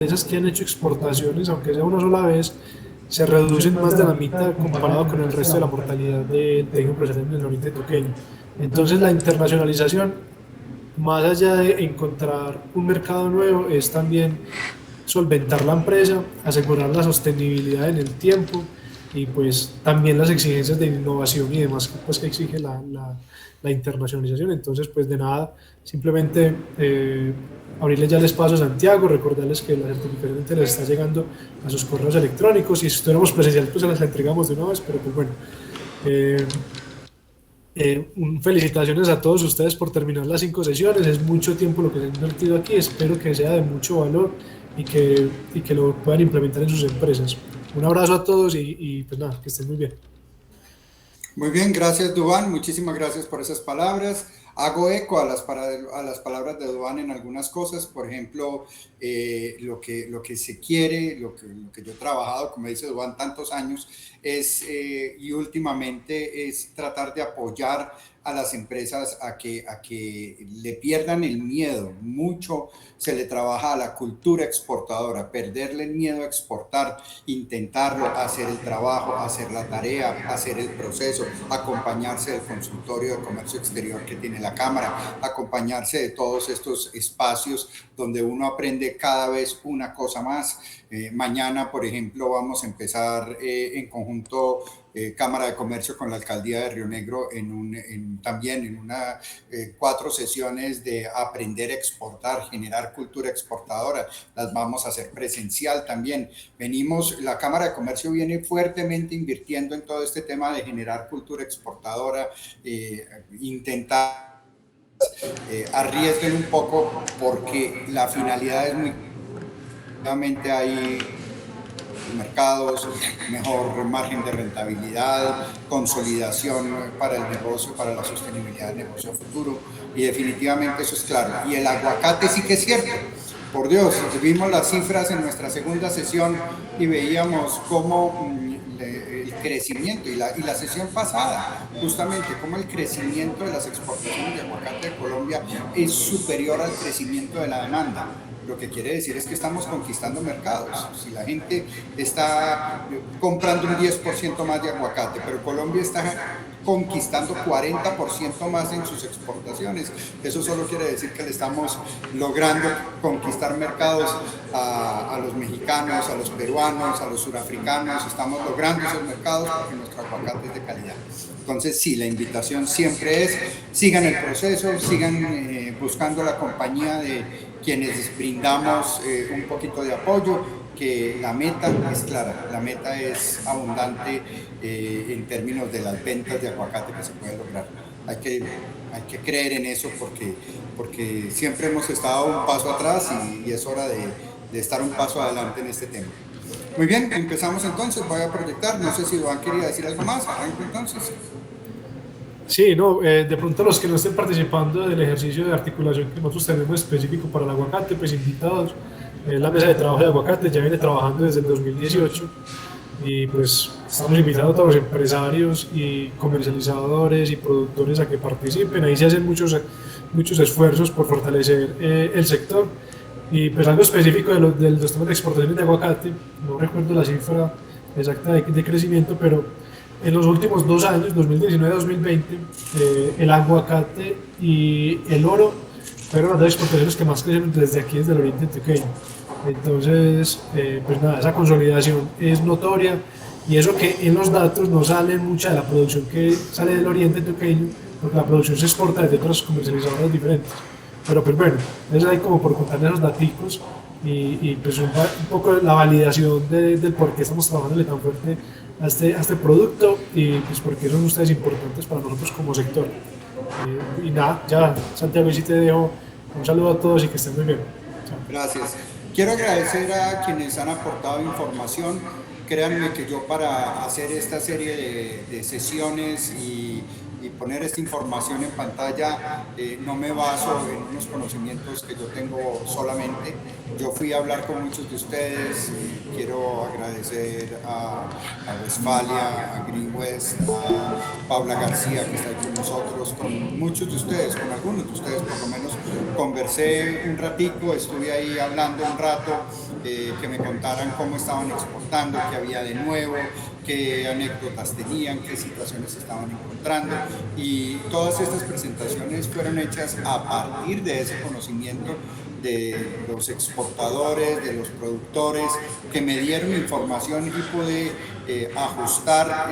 empresas que han hecho exportaciones, aunque sea una sola vez, se reducen más de la mitad comparado con el resto de la mortalidad de tejido empresarial en el oriente antioqueño. Entonces la internacionalización, más allá de encontrar un mercado nuevo, es también solventar la empresa, asegurar la sostenibilidad en el tiempo y pues también las exigencias de innovación y demás pues, que exige la internacionalización. Entonces, pues de nada, simplemente abrirles ya el espacio a Santiago, recordarles que la certificación les está llegando a sus correos electrónicos y si estuviéramos presencial pues se las entregamos de una vez, pero pues bueno. Eh, Felicitaciones a todos ustedes por terminar las 5 sesiones. Es mucho tiempo lo que se ha invertido aquí. Espero que sea de mucho valor y que lo puedan implementar en sus empresas. Un abrazo a todos y pues nada, que estén muy bien. Muy bien, gracias Duván, muchísimas gracias por esas palabras. Hago eco a las palabras de Duván en algunas cosas, por ejemplo, lo que se quiere, lo que yo he trabajado, como dice Duván, tantos años, es y últimamente es tratar de apoyar a las empresas a que le pierdan el miedo. Mucho se le trabaja a la cultura exportadora, perderle el miedo a exportar, intentarlo, hacer el trabajo, hacer la tarea, hacer el proceso, acompañarse del consultorio de comercio exterior que tiene la Cámara, acompañarse de todos estos espacios donde uno aprende cada vez una cosa más. Mañana, por ejemplo, vamos a empezar en conjunto Cámara de Comercio con la Alcaldía de Río Negro también en 4 sesiones de aprender a exportar, generar cultura exportadora. Las vamos a hacer presencial también. La Cámara de Comercio viene fuertemente invirtiendo en todo este tema de generar cultura exportadora, intentar arriesguen un poco porque la finalidad es muy claramente hay mercados, mejor margen de rentabilidad, consolidación para el negocio, para la sostenibilidad del negocio futuro, y definitivamente eso es claro. Y el aguacate sí que es cierto. Por Dios, vimos las cifras en nuestra segunda sesión y veíamos cómo el crecimiento y la sesión pasada, justamente cómo el crecimiento de las exportaciones de aguacate de Colombia es superior al crecimiento de la demanda. Lo que quiere decir es que estamos conquistando mercados. Si la gente está comprando un 10% más de aguacate, pero Colombia está conquistando 40% más en sus exportaciones, eso solo quiere decir que le estamos logrando conquistar mercados a los mexicanos, a los peruanos, a los surafricanos. Estamos logrando esos mercados porque nuestro aguacate es de calidad. Entonces, sí, la invitación siempre es, sigan el proceso, sigan buscando la compañía de quienes brindamos un poquito de apoyo, que la meta es clara, la meta es abundante en términos de las ventas de aguacate que se puede lograr. Hay que creer en eso porque siempre hemos estado un paso atrás y es hora de estar un paso adelante en este tema. Muy bien, empezamos entonces, voy a proyectar, no sé si Iván quería decir algo más, arranco entonces. Sí, no, de pronto los que no estén participando del ejercicio de articulación que nosotros tenemos específico para el aguacate, pues invitados. La mesa de trabajo de aguacate ya viene trabajando desde el 2018 y pues estamos invitando a todos los empresarios y comercializadores y productores a que participen. Ahí se hacen muchos esfuerzos por fortalecer el sector y pues algo específico de los temas de exportaciones de aguacate, no recuerdo la cifra exacta de crecimiento, pero en los últimos 2 años, 2019-2020, el aguacate y el oro fueron las 2 exportaciones que más crecieron desde aquí, desde el oriente antioqueño. Entonces, pues nada, esa consolidación es notoria y eso que en los datos no sale mucha de la producción que sale del oriente antioqueño, porque la producción se exporta desde otras comercializadoras diferentes. Pero pues bueno, es ahí como por contar esos daticos y pues un poco la validación del por qué estamos trabajando tan fuerte a este producto y pues porque son ustedes importantes para nosotros como sector. Y nada, ya Santiago, y si te dejo un saludo a todos y que estén muy bien. Chao. Gracias. Quiero agradecer a quienes han aportado información. Créanme que yo para hacer esta serie de sesiones y poner esta información en pantalla no me baso en unos conocimientos que yo tengo solamente. Yo fui a hablar con muchos de ustedes. Quiero agradecer a Westfalia, a Green West, a Paula García que está aquí con nosotros, con muchos de ustedes, con algunos de ustedes por lo menos conversé un ratico, estuve ahí hablando un rato que me contaran cómo estaban exportando, qué había de nuevo, qué anécdotas tenían, qué situaciones estaban encontrando, y todas estas presentaciones fueron hechas a partir de ese conocimiento de los exportadores, de los productores, que me dieron información y pude ajustar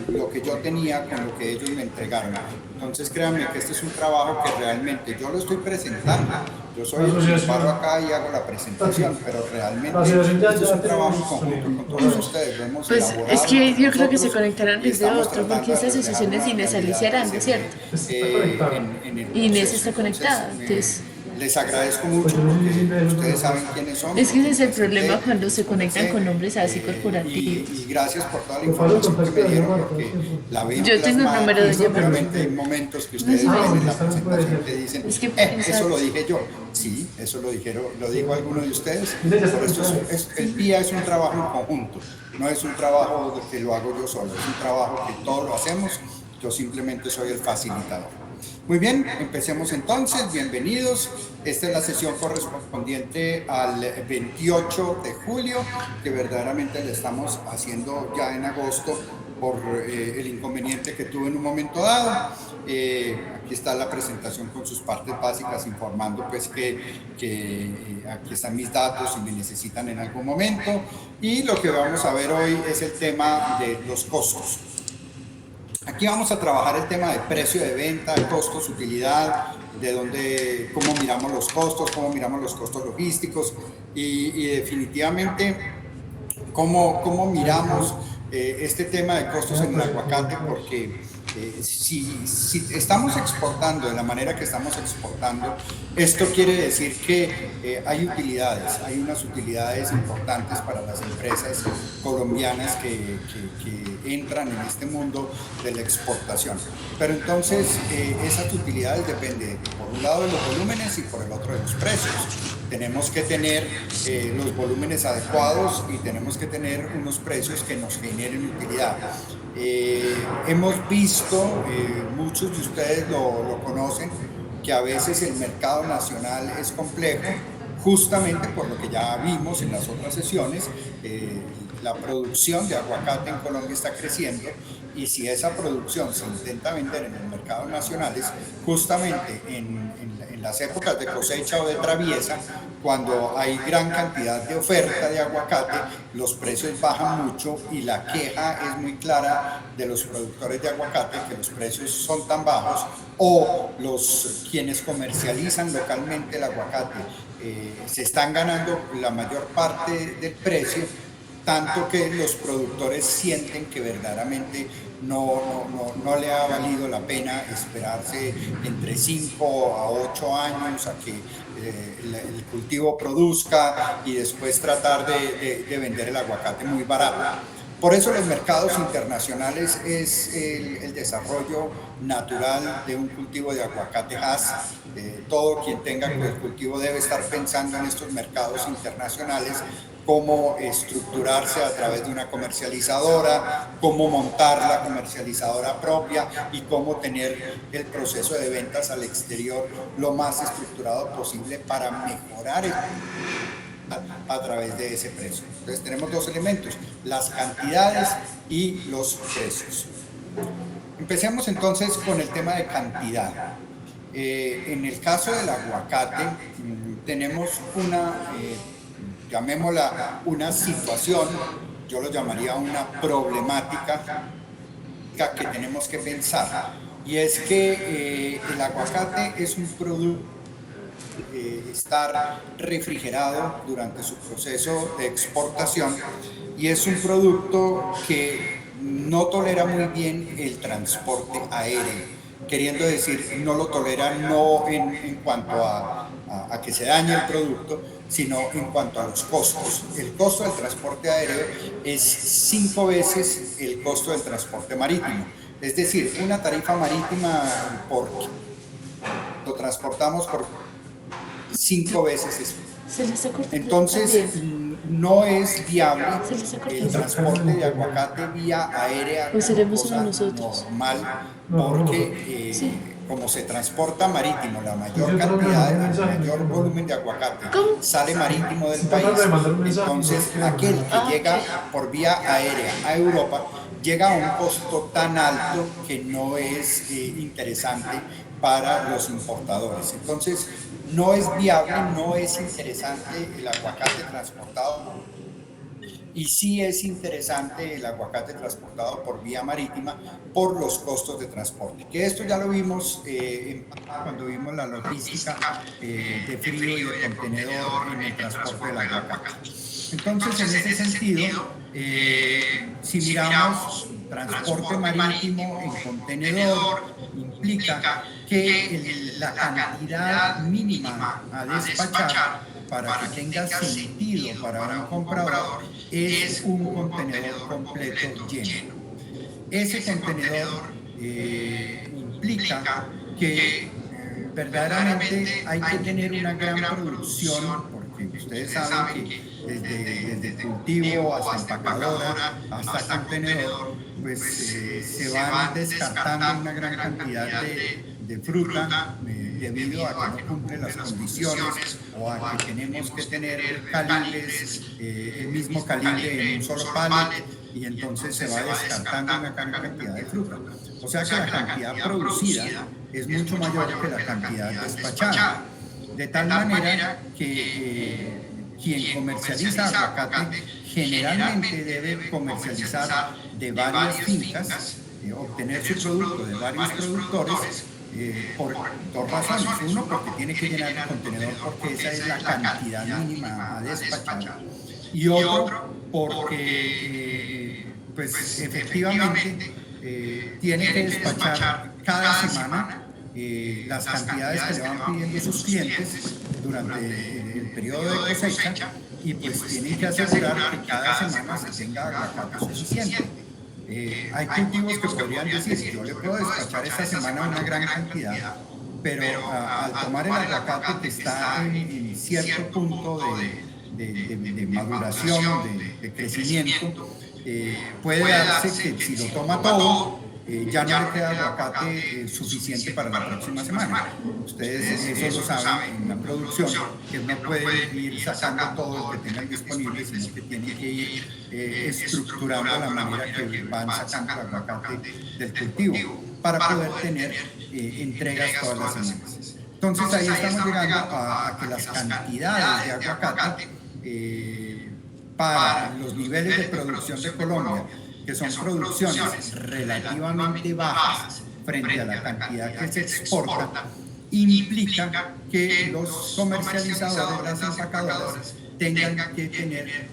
lo que yo tenía con lo que ellos me entregaron. Entonces créanme que este es un trabajo que realmente yo lo estoy presentando. Yo soy el que paro acá y hago la presentación, pero realmente este es un trabajo en conjunto con todos ustedes. Lo hemos Pues elaborado es que yo creo que nosotros se conectarán y desde estamos otro, tratando porque de estas reflejar asociaciones una Inés realidad serán, que ¿no es se ve, cierto? en el Inés proceso. está conectada, entonces... Les agradezco mucho porque ustedes saben quiénes son. Es que ese es el presenté, problema cuando se conectan con nombres así y corporativos. gracias por toda la información que me dieron porque la ven Yo tengo el plasmada, número de y ella, pero seguramente hay momentos que ustedes no ven sé. en la presentación que dicen, Es que eso lo dije yo. Sí, eso lo dijo alguno de ustedes. Por eso el PIA es un trabajo en conjunto, no es un trabajo que lo hago yo solo, es un trabajo que todos lo hacemos, yo simplemente soy el facilitador. Muy bien, empecemos entonces, bienvenidos. Esta es la sesión correspondiente al 28 de julio, que verdaderamente le estamos haciendo ya en agosto por el inconveniente que tuve en un momento dado. Aquí está la presentación con sus partes básicas, informando pues que aquí están mis datos si me necesitan en algún momento. Y lo que vamos a ver hoy es el tema de los costos. Aquí vamos a trabajar el tema de precio de venta, costos, utilidad, cómo miramos los costos logísticos y definitivamente cómo miramos este tema de costos en el aguacate, porque si estamos exportando de la manera que estamos exportando, esto quiere decir que hay unas utilidades importantes para las empresas colombianas que entran en este mundo de la exportación. Pero entonces esas utilidades dependen por un lado de los volúmenes y por el otro de los precios. Tenemos que tener los volúmenes adecuados y tenemos que tener unos precios que nos generen utilidad. Hemos visto, muchos de ustedes lo conocen, que a veces el mercado nacional es complejo, justamente por lo que ya vimos en las otras sesiones. La producción de aguacate en Colombia está creciendo, y si esa producción se intenta vender en el mercado nacional es justamente en las épocas de cosecha o de traviesa, cuando hay gran cantidad de oferta de aguacate, los precios bajan mucho y la queja es muy clara de los productores de aguacate que los precios son tan bajos, o quienes comercializan localmente el aguacate se están ganando la mayor parte del precio, tanto que los productores sienten que verdaderamente no le ha valido la pena esperarse entre 5 a 8 años a que el cultivo produzca y después tratar de vender el aguacate muy barato. Por eso los mercados internacionales es el desarrollo natural de un cultivo de aguacate Hass. Todo quien tenga el cultivo debe estar pensando en estos mercados internacionales, cómo estructurarse a través de una comercializadora, cómo montar la comercializadora propia y cómo tener el proceso de ventas al exterior lo más estructurado posible para mejorar a través de ese precio. Entonces tenemos dos elementos, las cantidades y los precios. Empecemos entonces con el tema de cantidad. En el caso del aguacate tenemos llamémosla una situación, yo lo llamaría una problemática que tenemos que pensar, y es que el aguacate es un producto estar refrigerado durante su proceso de exportación, y es un producto que no tolera muy bien el transporte aéreo, queriendo decir, no lo tolera no en cuanto a que se dañe el producto, sino en cuanto a los costos. El costo del transporte aéreo es 5 veces el costo del transporte marítimo. Es decir, una tarifa marítima lo transportamos por 5 veces eso. Entonces no es viable el transporte de aguacate vía aérea, pues seremos uno nosotros normal, porque como se transporta marítimo, la mayor cantidad, el mayor volumen de aguacate sale marítimo del país, entonces aquel que llega por vía aérea a Europa llega a un costo tan alto que no es interesante para los importadores. Entonces, no es viable, no es interesante el aguacate transportado. Y sí es interesante el aguacate transportado por vía marítima por los costos de transporte. Que esto ya lo vimos cuando vimos la logística de frío y de contenedor en el transporte del aguacate. Entonces, en ese sentido, si miramos transporte marítimo en contenedor, implica que la cantidad mínima a despachar para que tenga sentido para un comprador es un contenedor completo lleno. Ese contenedor implica que verdaderamente hay que tener una gran producción, porque ustedes saben que desde cultivo hasta empacadora, hasta contenedor, pues se van descartando una gran cantidad de fruta debido a que no cumple las condiciones o a que tenemos que tener calibres, el mismo calibre en un solo pallet, y entonces se va descartando una gran cantidad de fruta. O sea que la cantidad producida es mucho mayor que la cantidad despachada. De tal manera que quien comercializa aguacate generalmente debe comercializar de varias fincas, obtener su producto de varios productores, por dos razones. Uno, porque tiene que llenar el contenedor, porque esa es la cantidad mínima a despachar. Y otro, porque pues efectivamente tiene que despachar cada semana las cantidades que le van pidiendo sus clientes durante el periodo de cosecha, y pues tienen que asegurar que cada semana se tenga aguacate suficiente. Hay cultivos que podrían decir, yo le puedo despachar esta semana una gran cantidad, pero al tomar el aguacate que está en cierto punto de maduración, de crecimiento, puede darse que si lo toma todo, ya no le queda aguacate suficiente para la próxima semana. Ustedes eso lo saben en la producción, que no pueden ir sacando todo lo que tengan disponible, sino que tienen que ir estructurando la manera que van sacando el aguacate del cultivo para poder tener entregas todas las semanas. Entonces ahí estamos llegando a que las cantidades de aguacate para los niveles de producción de Colombia, que son producciones relativamente bajas frente a la cantidad que se exporta, implica que los comercializadores, las empacadoras, tengan que tener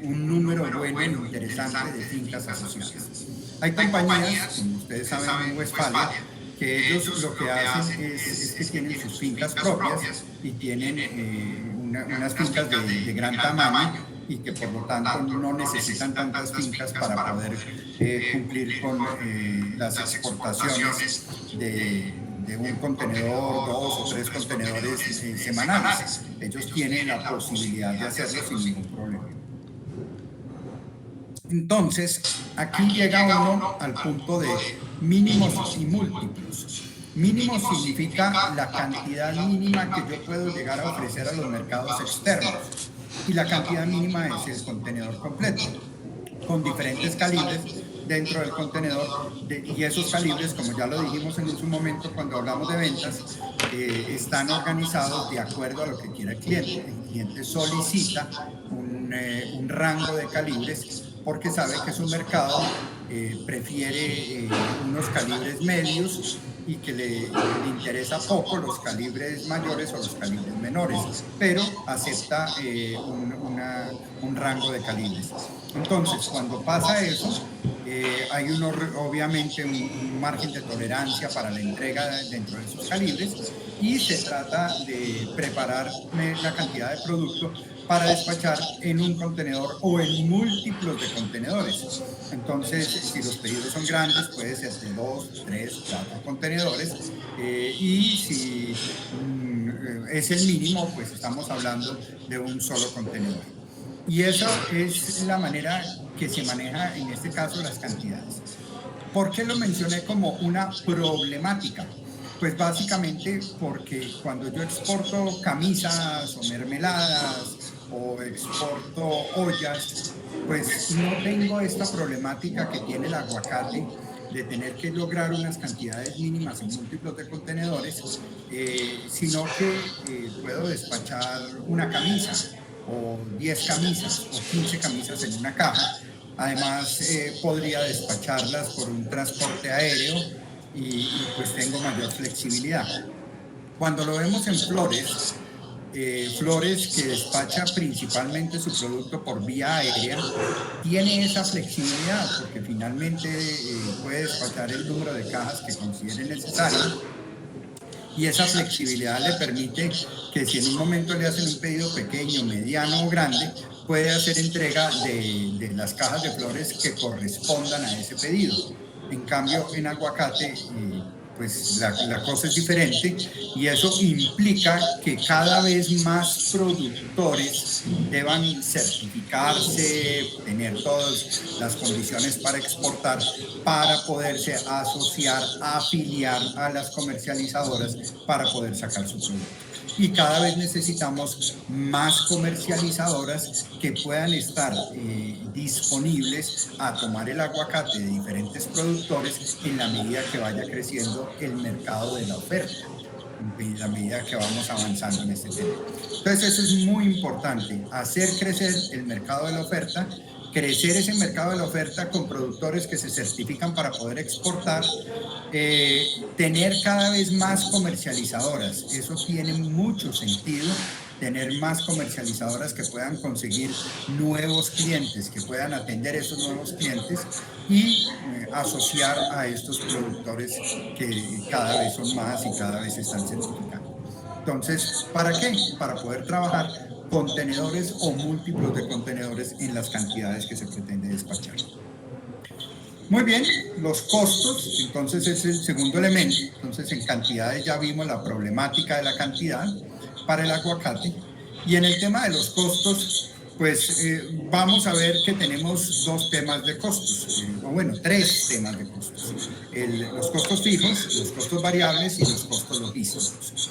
un número bueno e interesante de fincas asociadas. Hay compañías, como ustedes saben, en Westfalia, que ellos lo que hacen es que tienen sus fincas propias y tienen unas fincas de gran tamaño, y que por lo tanto no necesitan tantas fincas para poder cumplir con las exportaciones de un contenedor, 2 o 3 contenedores semanales. Ellos tienen la posibilidad de hacerlo sin ningún problema. Entonces, aquí llega uno al punto de mínimos y múltiplos. Mínimo significa la cantidad mínima que yo puedo llegar a ofrecer a los mercados externos, y la cantidad mínima es el contenedor completo, con diferentes calibres dentro del contenedor, y esos calibres, como ya lo dijimos en su momento cuando hablamos de ventas, están organizados de acuerdo a lo que quiera el cliente. El cliente solicita un rango de calibres porque sabe que su mercado prefiere unos calibres medios, y que le interesa poco los calibres mayores o los calibres menores, pero acepta un rango de calibres. Entonces, cuando pasa eso, hay obviamente un margen de tolerancia para la entrega dentro de esos calibres, y se trata de preparar la cantidad de producto para despachar en un contenedor o en múltiplos de contenedores. Entonces, si los pedidos son grandes, puede ser de 2, 3, 4 contenedores, y si es el mínimo, pues estamos hablando de un solo contenedor. Y eso es la manera que se maneja en este caso las cantidades. ¿Por qué lo mencioné como una problemática? Pues básicamente porque cuando yo exporto camisas o mermeladas o exporto ollas, pues no tengo esta problemática que tiene el aguacate de tener que lograr unas cantidades mínimas en múltiplos de contenedores, sino que puedo despachar una camisa o 10 camisas o 15 camisas en una caja. Además, podría despacharlas por un transporte aéreo y pues tengo mayor flexibilidad. Cuando lo vemos en Flores, Flores, que despacha principalmente su producto por vía aérea, tiene esa flexibilidad porque finalmente puede despachar el número de cajas que considere necesario, y esa flexibilidad le permite que si en un momento le hacen un pedido pequeño, mediano o grande, puede hacer entrega de las cajas de Flores que correspondan a ese pedido. En cambio, en aguacate, pues la cosa es diferente, y eso implica que cada vez más productores deban certificarse, tener todas las condiciones para exportar, para poderse asociar, afiliar a las comercializadoras para poder sacar su producto. Y cada vez necesitamos más comercializadoras que puedan estar disponibles a tomar el aguacate de diferentes productores en la medida que vaya creciendo el mercado de la oferta, en la medida que vamos avanzando en este tema. Entonces eso es muy importante, hacer crecer el mercado de la oferta, crecer ese mercado de la oferta con productores que se certifican para poder exportar, tener cada vez más comercializadoras. Eso tiene mucho sentido, tener más comercializadoras que puedan conseguir nuevos clientes, que puedan atender esos nuevos clientes y asociar a estos productores que cada vez son más y cada vez se están certificando. Entonces, ¿para qué? Para poder trabajar contenedores o múltiplos de contenedores en las cantidades que se pretende despachar. Muy bien, los costos, entonces es el segundo elemento. Entonces en cantidades ya vimos la problemática de la cantidad para el aguacate, y en el tema de los costos, pues vamos a ver que tenemos dos temas de costos, o bueno, tres temas de costos. Los costos fijos, los costos variables y los costos logísticos.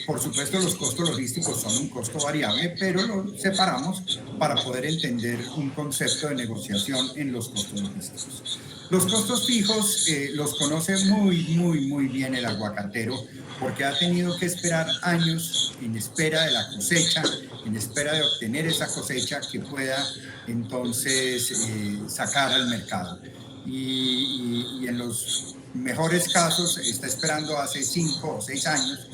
Por supuesto, los costos logísticos son un costo variable, pero lo separamos para poder entender un concepto de negociación en los costos logísticos. Los costos fijos los conoce muy bien el aguacatero, porque ha tenido que esperar años en espera de la cosecha, en espera de obtener esa cosecha que pueda entonces sacar al mercado. Y en los mejores casos está esperando hace 5 o 6 años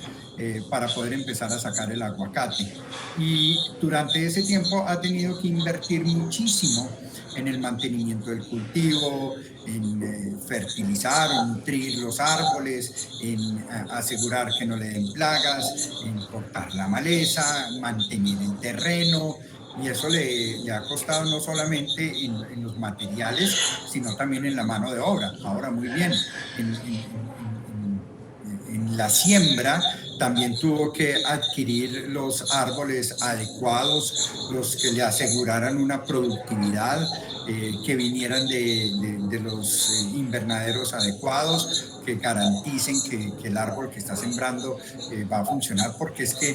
para poder empezar a sacar el aguacate, y durante ese tiempo ha tenido que invertir muchísimo en el mantenimiento del cultivo, en fertilizar o nutrir los árboles, en asegurar que no le den plagas, en cortar la maleza, mantener el terreno, y eso le ha costado no solamente en los materiales, sino también en la mano de obra. Ahora, muy bien, en la siembra también tuvo que adquirir los árboles adecuados, los que le aseguraran una productividad, que vinieran de los invernaderos adecuados, que garanticen que el árbol que está sembrando va a funcionar, porque es que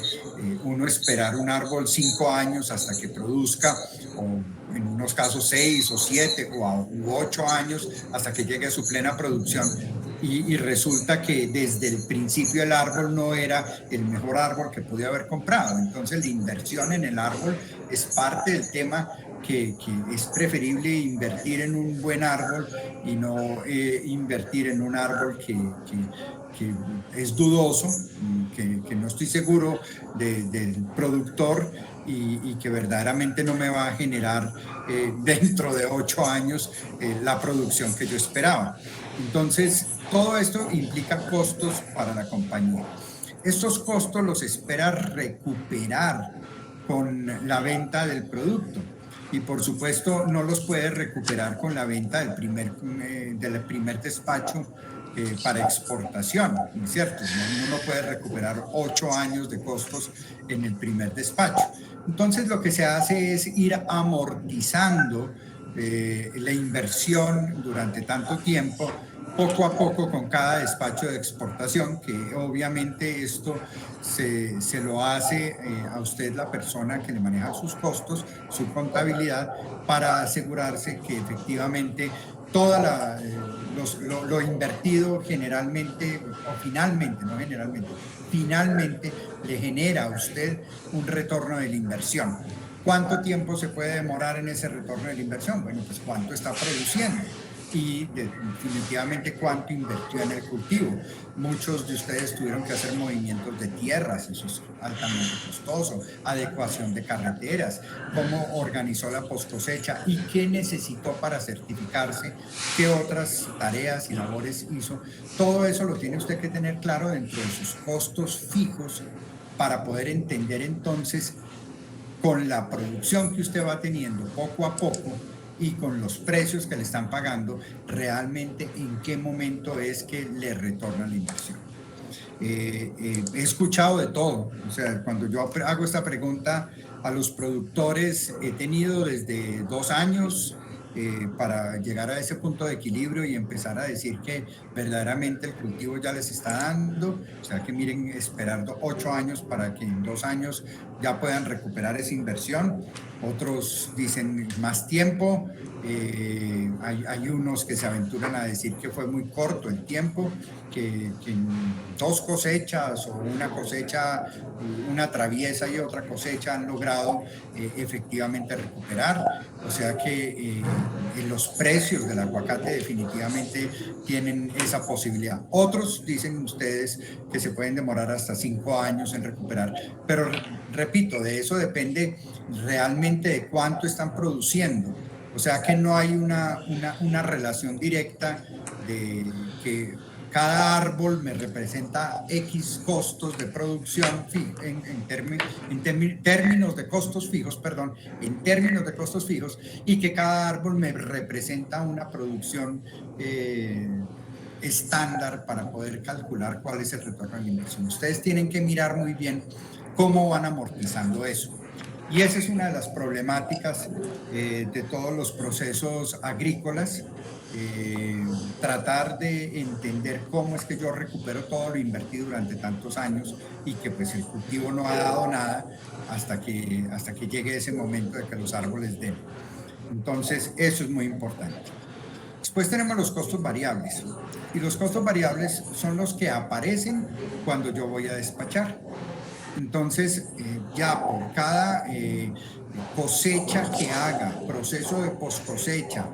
uno esperar un árbol 5 años hasta que produzca, o en unos casos 6 o 7 u 8 años hasta que llegue a su plena producción, y resulta que desde el principio el árbol no era el mejor árbol que podía haber comprado. Entonces la inversión en el árbol es parte del tema, que es preferible invertir en un buen árbol y no invertir en un árbol que es dudoso, que no estoy seguro del productor, y que verdaderamente no me va a generar dentro de 8 años la producción que yo esperaba. Entonces, todo esto implica costos para la compañía. Estos costos los espera recuperar con la venta del producto, y por supuesto no los puede recuperar con la venta del primer despacho para exportación, ¿cierto? Uno no puede recuperar 8 años de costos en el primer despacho. Entonces lo que se hace es ir amortizando la inversión durante tanto tiempo, poco a poco con cada despacho de exportación, que obviamente esto se lo hace a usted la persona que le maneja sus costos, su contabilidad, para asegurarse que efectivamente lo invertido generalmente, o finalmente, no generalmente, finalmente le genera a usted un retorno de la inversión. ¿Cuánto tiempo se puede demorar en ese retorno de la inversión? Bueno, pues cuánto está produciendo y definitivamente cuánto invirtió en el cultivo. Muchos de ustedes tuvieron que hacer movimientos de tierras, eso es altamente costoso, adecuación de carreteras, cómo organizó la post cosecha y qué necesitó para certificarse, qué otras tareas y labores hizo. Todo eso lo tiene usted que tener claro dentro de sus costos fijos para poder entender entonces, con la producción que usted va teniendo poco a poco y con los precios que le están pagando, realmente en qué momento es que le retorna la inversión. He escuchado de todo, o sea, cuando yo hago esta pregunta a los productores, he tenido desde 2 años para llegar a ese punto de equilibrio y empezar a decir que verdaderamente el cultivo ya les está dando, o sea que miren, esperando 8 años para que en 2 años ya puedan recuperar esa inversión. Otros dicen más tiempo, hay unos que se aventuran a decir que fue muy corto el tiempo, que en 2 cosechas o una cosecha, una traviesa y otra cosecha han logrado efectivamente recuperar. O sea que los precios del aguacate definitivamente tienen esa posibilidad. Otros dicen ustedes que se pueden demorar hasta 5 años en recuperar, pero repito, de eso depende realmente de cuánto están produciendo. O sea que no hay una relación directa de que cada árbol me representa X costos de producción en términos de costos fijos, perdón, en términos de costos fijos, y que cada árbol me representa una producción estándar para poder calcular cuál es el retorno de la inversión. Ustedes tienen que mirar muy bien cómo van amortizando eso. Y esa es una de las problemáticas de todos los procesos agrícolas, tratar de entender cómo es que yo recupero todo lo invertido durante tantos años y que pues el cultivo no ha dado nada hasta que llegue ese momento de que los árboles den. Entonces, eso es muy importante. Después tenemos los costos variables, y los costos variables son los que aparecen cuando yo voy a despachar. Entonces, ya por cada cosecha que haga, proceso de post cosecha,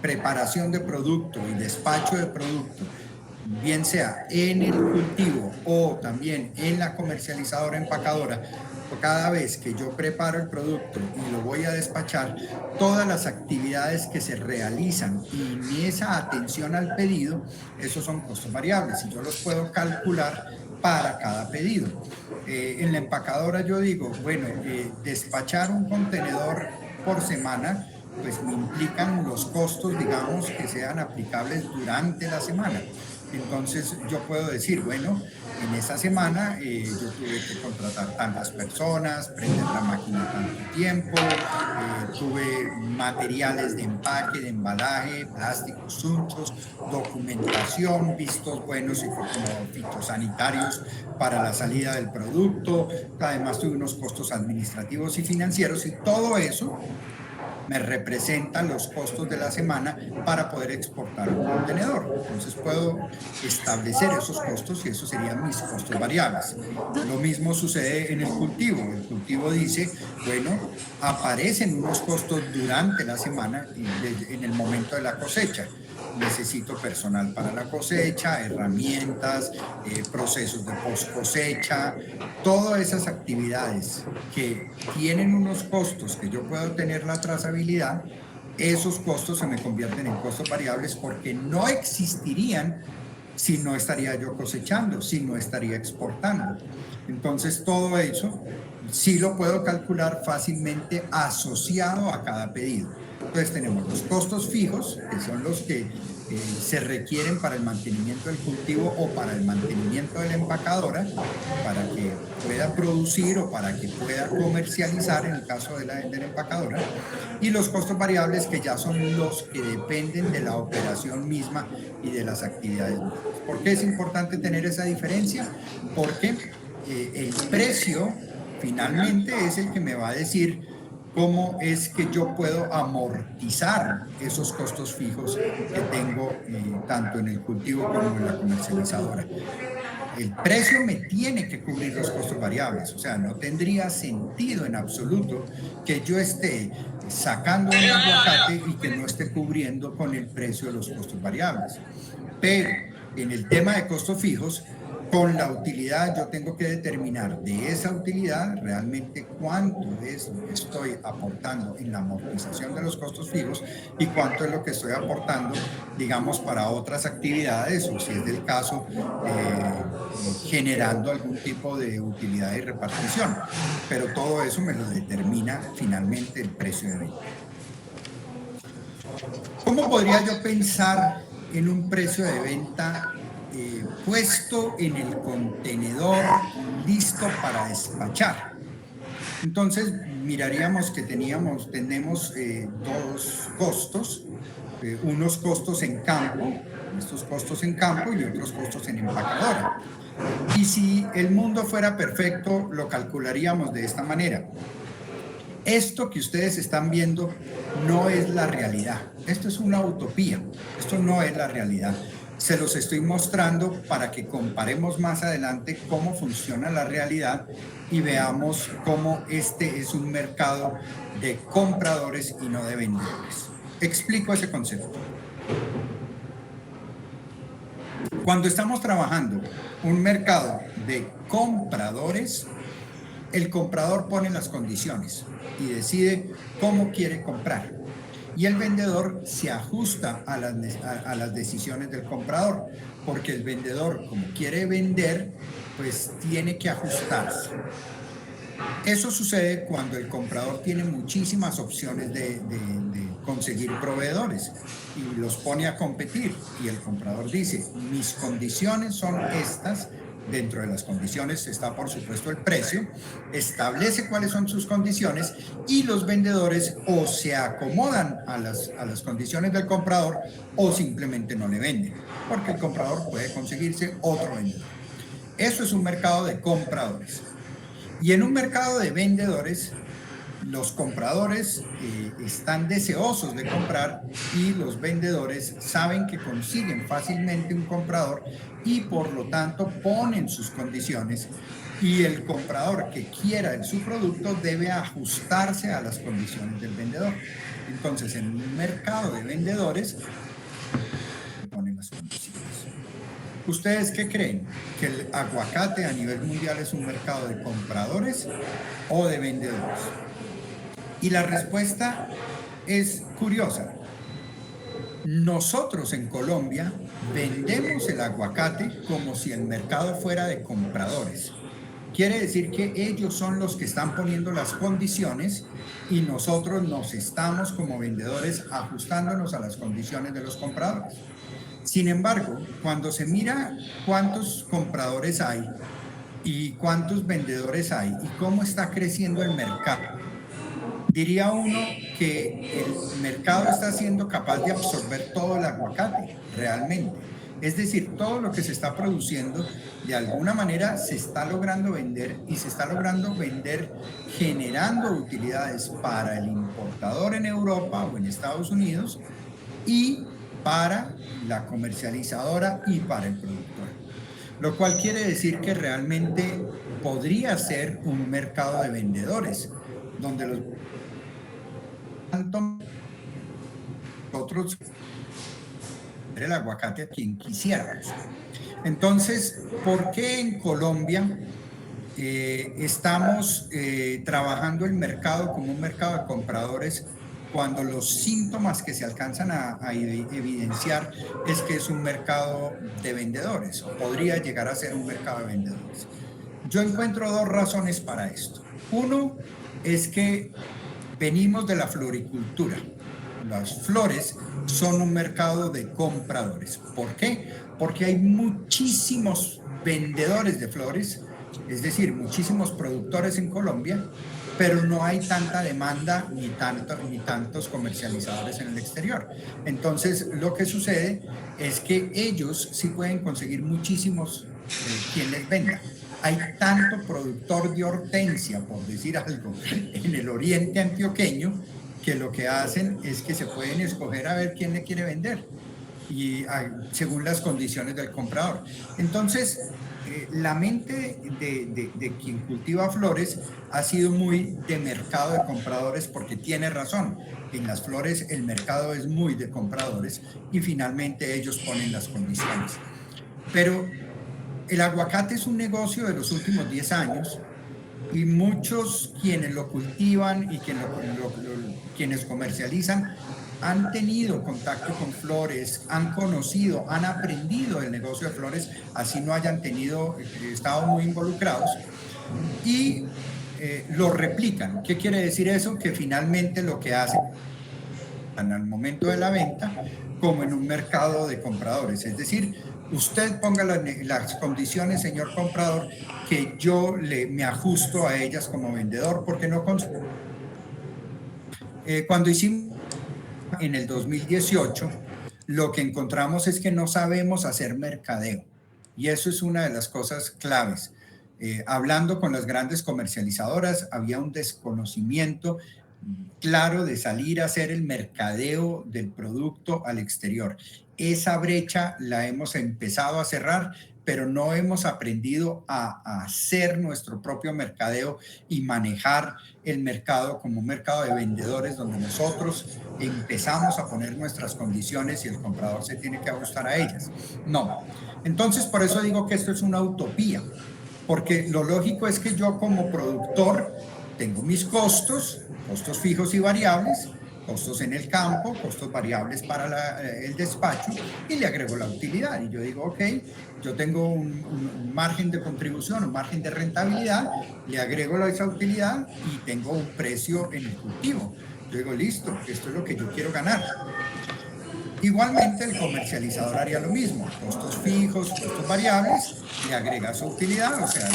preparación de producto y despacho de producto, bien sea en el cultivo o también en la comercializadora empacadora, cada vez que yo preparo el producto y lo voy a despachar, todas las actividades que se realizan y en esa atención al pedido, esos son costos variables y yo los puedo calcular para cada pedido. En la empacadora yo digo, bueno, despachar un contenedor por semana, pues me implican los costos, digamos, que sean aplicables durante la semana. Entonces yo puedo decir, bueno, en esa semana yo tuve que contratar tantas personas, prender la máquina tanto tiempo, tuve materiales de empaque, de embalaje, plásticos suchos, documentación, vistos buenos y como fitosanitarios para la salida del producto. Además tuve unos costos administrativos y financieros, y todo eso me representan los costos de la semana para poder exportar un contenedor. Entonces puedo establecer esos costos y esos serían mis costos variables. Lo mismo sucede en el cultivo. El cultivo dice, bueno, aparecen unos costos durante la semana en el momento de la cosecha. Necesito personal para la cosecha, herramientas, procesos de post cosecha, todas esas actividades que tienen unos costos que yo puedo tener la trazabilidad, esos costos se me convierten en costos variables porque no existirían si no estaría yo cosechando, si no estaría exportando. Entonces todo eso sí lo puedo calcular fácilmente asociado a cada pedido. Entonces tenemos los costos fijos, que son los que se requieren para el mantenimiento del cultivo o para el mantenimiento de la empacadora, para que pueda producir o para que pueda comercializar en el caso de la empacadora, y los costos variables, que ya son los que dependen de la operación misma y de las actividades mismas. ¿Por qué es importante tener esa diferencia? Porque el precio finalmente es el que me va a decir cómo es que yo puedo amortizar esos costos fijos que tengo tanto en el cultivo como en la comercializadora. El precio me tiene que cubrir los costos variables, o sea, no tendría sentido en absoluto que yo esté sacando un aguacate y que no esté cubriendo con el precio de los costos variables. Pero en el tema de costos fijos, con la utilidad yo tengo que determinar de esa utilidad realmente cuánto es lo que estoy aportando en la amortización de los costos fijos y cuánto es lo que estoy aportando, digamos, para otras actividades, o si es del caso, generando algún tipo de utilidad y repartición. Pero todo eso me lo determina finalmente el precio de venta. ¿Cómo podría yo pensar en un precio de venta puesto en el contenedor listo para despachar? Entonces miraríamos que tenemos dos costos, unos costos en campo, estos costos en campo, y otros costos en empacadora. Y si el mundo fuera perfecto, lo calcularíamos de esta manera. Esto que ustedes están viendo no es la realidad. Esto es una utopía. Esto no es la realidad. Se los estoy mostrando para que comparemos más adelante cómo funciona la realidad y veamos cómo este es un mercado de compradores y no de vendedores. Explico ese concepto. Cuando estamos trabajando un mercado de compradores, el comprador pone las condiciones y decide cómo quiere comprar. Y el vendedor se ajusta a las decisiones del comprador, porque el vendedor, como quiere vender, pues tiene que ajustarse. Eso sucede cuando el comprador tiene muchísimas opciones de conseguir proveedores y los pone a competir. Y el comprador dice, mis condiciones son estas. Dentro de las condiciones está, por supuesto, el precio, establece cuáles son sus condiciones y los vendedores o se acomodan a las condiciones del comprador o simplemente no le venden, porque el comprador puede conseguirse otro vendedor. Eso es un mercado de compradores. Y en un mercado de vendedores, los compradores están deseosos de comprar y los vendedores saben que consiguen fácilmente un comprador y por lo tanto ponen sus condiciones, y el comprador que quiera su producto debe ajustarse a las condiciones del vendedor. Entonces, en un mercado de vendedores ponen las condiciones. ¿Ustedes qué creen? ¿Que el aguacate a nivel mundial es un mercado de compradores o de vendedores? Y la respuesta es curiosa. Nosotros en Colombia vendemos el aguacate como si el mercado fuera de compradores. Quiere decir que ellos son los que están poniendo las condiciones y nosotros nos estamos como vendedores ajustándonos a las condiciones de los compradores. Sin embargo, cuando se mira cuántos compradores hay y cuántos vendedores hay y cómo está creciendo el mercado, diría uno que el mercado está siendo capaz de absorber todo el aguacate, realmente. Es decir, todo lo que se está produciendo, de alguna manera se está logrando vender y se está logrando vender generando utilidades para el importador en Europa o en Estados Unidos y para la comercializadora y para el productor. Lo cual quiere decir que realmente podría ser un mercado de vendedores, donde los otros el aguacate a quien quisiéramos. Entonces, ¿por qué en Colombia estamos trabajando el mercado como un mercado de compradores cuando los síntomas que se alcanzan a evidenciar es que es un mercado de vendedores, o podría llegar a ser un mercado de vendedores? Yo encuentro dos razones para esto. Uno es que venimos de la floricultura. las flores son un mercado de compradores. ¿Por qué? Porque hay muchísimos vendedores de flores, es decir, muchísimos productores en Colombia, pero no hay tanta demanda ni tantos comercializadores en el exterior. Entonces, lo que sucede es que ellos sí pueden conseguir muchísimos quien les venda. Hay tanto productor de hortensia, por decir algo, en el oriente antioqueño, que lo que hacen es que se pueden escoger a ver quién le quiere vender, y según las condiciones del comprador. Entonces, la mente de quien cultiva flores ha sido muy de mercado de compradores, porque tiene razón. En las flores el mercado es muy de compradores y finalmente ellos ponen las condiciones. Pero el aguacate es un negocio de los últimos 10 años y muchos quienes lo cultivan y quienes comercializan han tenido contacto con flores, han conocido, han aprendido el negocio de flores, así no hayan estado muy involucrados, y lo replican. ¿Qué quiere decir eso? Que finalmente lo que hacen al momento de la venta, como en un mercado de compradores, es decir, usted ponga las condiciones, señor comprador, que yo me ajusto a ellas como vendedor, porque no consumo. Cuando hicimos en el 2018, lo que encontramos es que no sabemos hacer mercadeo, y eso es una de las cosas claves. Hablando con las grandes comercializadoras, había un desconocimiento claro de salir a hacer el mercadeo del producto al exterior. Esa brecha la hemos empezado a cerrar, pero no hemos aprendido a hacer nuestro propio mercadeo y manejar el mercado como un mercado de vendedores, donde nosotros empezamos a poner nuestras condiciones y el comprador se tiene que ajustar a ellas. No. Entonces, por eso digo que esto es una utopía, porque lo lógico es que yo como productor tengo mis costos fijos y variables, costos en el campo, costos variables para el despacho, y le agrego la utilidad. Y yo digo, ok, yo tengo un margen de contribución, un margen de rentabilidad, le agrego esa utilidad y tengo un precio en el cultivo. Yo digo, listo, esto es lo que yo quiero ganar. Igualmente el comercializador haría lo mismo, costos fijos, costos variables, le agrega su utilidad, o sea,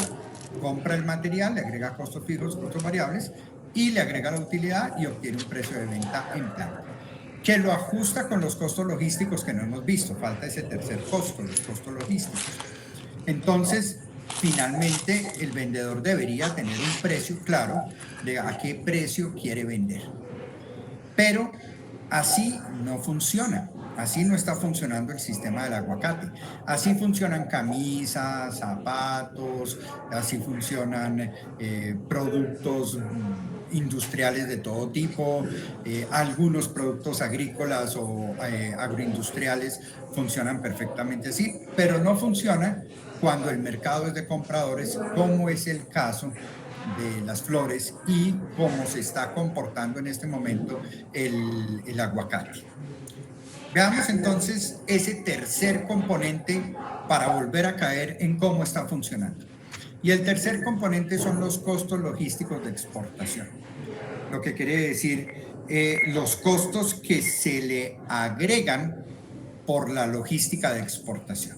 compra el material, le agrega costos fijos, costos variables, y le agrega la utilidad y obtiene un precio de venta en planta, que lo ajusta con los costos logísticos que no hemos visto. Falta ese tercer costo, los costos logísticos. Entonces, finalmente, el vendedor debería tener un precio claro de a qué precio quiere vender. Pero así no funciona. Así no está funcionando el sistema del aguacate. Así funcionan camisas, zapatos, así funcionan productos industriales de todo tipo, algunos productos agrícolas o agroindustriales funcionan perfectamente así, pero no funciona cuando el mercado es de compradores, como es el caso de las flores y cómo se está comportando en este momento el aguacate. Veamos entonces ese tercer componente para volver a caer en cómo está funcionando. Y el tercer componente son los costos logísticos de exportación. Lo que quiere decir los costos que se le agregan por la logística de exportación.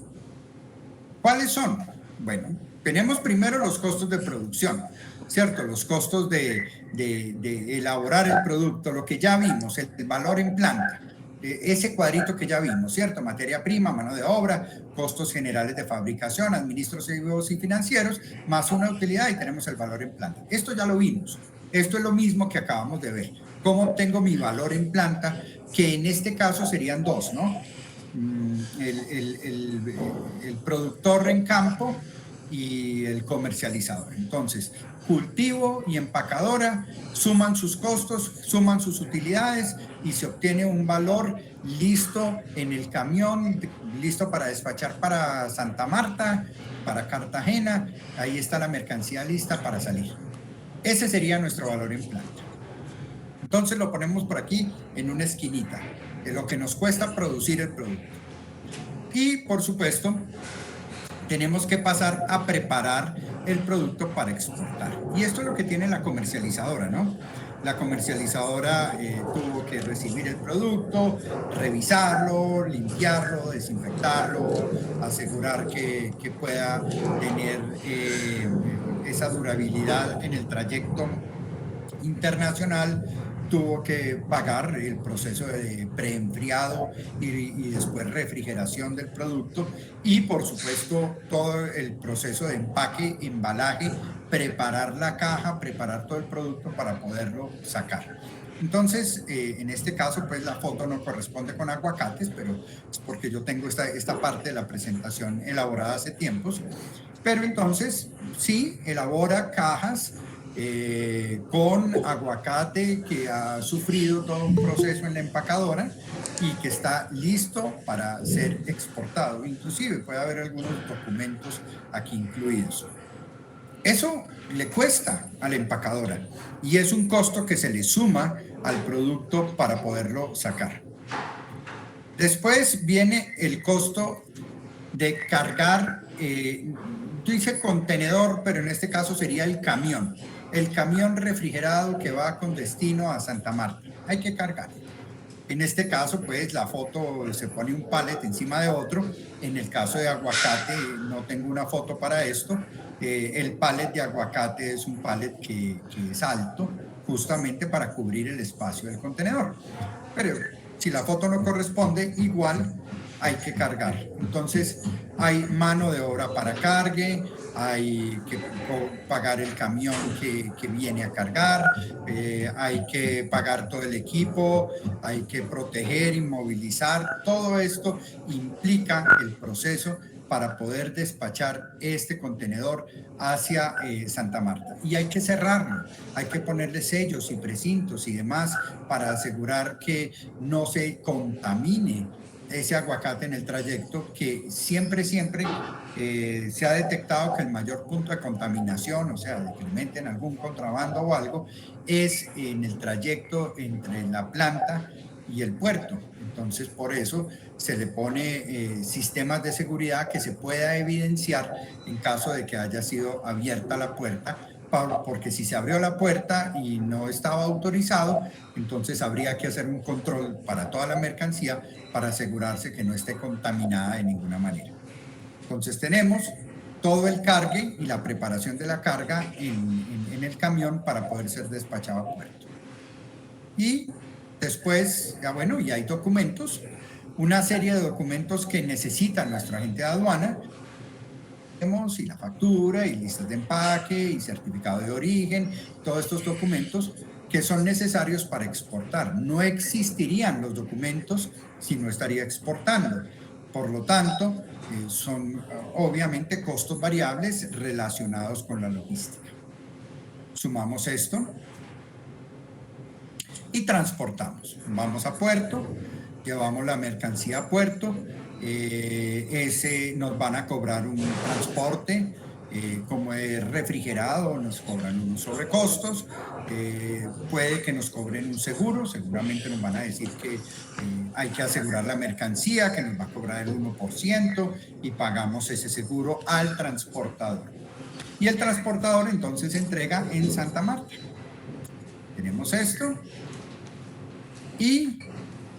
¿Cuáles son? Bueno, tenemos primero los costos de producción, ¿cierto? Los costos de elaborar el producto, lo que ya vimos, el valor en planta. Ese cuadrito que ya vimos, ¿cierto? Materia prima, mano de obra, costos generales de fabricación, administrativos y financieros, más una utilidad, y tenemos el valor en planta. Esto ya lo vimos. Esto es lo mismo que acabamos de ver. ¿Cómo obtengo mi valor en planta? Que en este caso serían dos, ¿no? El productor en campo y el comercializador. Entonces, cultivo y empacadora suman sus costos, suman sus utilidades y se obtiene un valor listo en el camión, listo para despachar para Santa Marta, para Cartagena. Ahí está la mercancía lista para salir. Ese sería nuestro valor en planta. Entonces lo ponemos por aquí en una esquinita de lo que nos cuesta producir el producto. Y por supuesto, tenemos que pasar a preparar el producto para exportar. Y esto es lo que tiene la comercializadora, ¿no? La comercializadora tuvo que recibir el producto, revisarlo, limpiarlo, desinfectarlo, asegurar que pueda tener esa durabilidad en el trayecto internacional. Tuvo que pagar el proceso de preenfriado y después refrigeración del producto y por supuesto todo el proceso de empaque, embalaje, preparar la caja, preparar todo el producto para poderlo sacar. Entonces, en este caso, pues la foto no corresponde con aguacates, pero es porque yo tengo esta parte de la presentación elaborada hace tiempos. Pero entonces, sí, elabora cajas con aguacate que ha sufrido todo un proceso en la empacadora y que está listo para ser exportado. Inclusive puede haber algunos documentos aquí incluidos. Eso le cuesta a la empacadora y es un costo que se le suma al producto para poderlo sacar. Después viene el costo de cargar, yo hice contenedor, pero en este caso sería el camión refrigerado que va con destino a Santa Marta. Hay que cargar. En este caso, pues la foto se pone un pallet encima de otro. En el caso de aguacate, no tengo una foto para esto. El pallet de aguacate es un pallet que es alto, justamente para cubrir el espacio del contenedor. Pero si la foto no corresponde, igual hay que cargar. Entonces, hay mano de obra para cargue, hay que pagar el camión que viene a cargar, hay que pagar todo el equipo, hay que proteger, inmovilizar. Todo esto implica el proceso para poder despachar este contenedor hacia Santa Marta. Y hay que cerrarlo, hay que ponerle sellos y precintos y demás para asegurar que no se contamine ese aguacate en el trayecto, que siempre se ha detectado que el mayor punto de contaminación, o sea, de que meten algún contrabando o algo, es en el trayecto entre la planta y el puerto. Entonces, por eso se le pone sistemas de seguridad que se pueda evidenciar en caso de que haya sido abierta la puerta, porque si se abrió la puerta y no estaba autorizado, entonces habría que hacer un control para toda la mercancía para asegurarse que no esté contaminada de ninguna manera. Entonces tenemos todo el cargue y la preparación de la carga en el camión para poder ser despachado a puerto. Y después, ya bueno, y hay documentos, una serie de documentos que necesita nuestro agente de aduana, y la factura, y listas de empaque, y certificado de origen, todos estos documentos que son necesarios para exportar. No existirían los documentos si no estaría exportando. Por lo tanto, son obviamente costos variables relacionados con la logística. Sumamos esto y transportamos. Vamos a puerto, llevamos la mercancía a puerto, nos van a cobrar un transporte, como es refrigerado, nos cobran unos sobrecostos, puede que nos cobren un seguro, seguramente nos van a decir que hay que asegurar la mercancía, que nos va a cobrar el 1% y pagamos ese seguro al transportador. Y el transportador entonces se entrega en Santa Marta. Tenemos esto y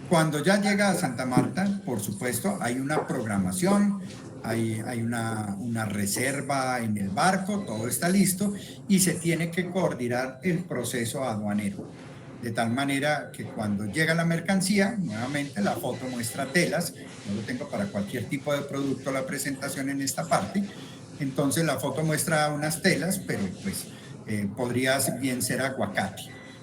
cuando ya llega a Santa Marta, por supuesto, hay una programación, hay una reserva en el barco, todo está listo y se tiene que coordinar el proceso aduanero. De tal manera que cuando llega la mercancía, nuevamente la foto muestra telas, yo lo tengo para cualquier tipo de producto la presentación en esta parte, entonces la foto muestra unas telas, pero pues podría bien ser aguacate.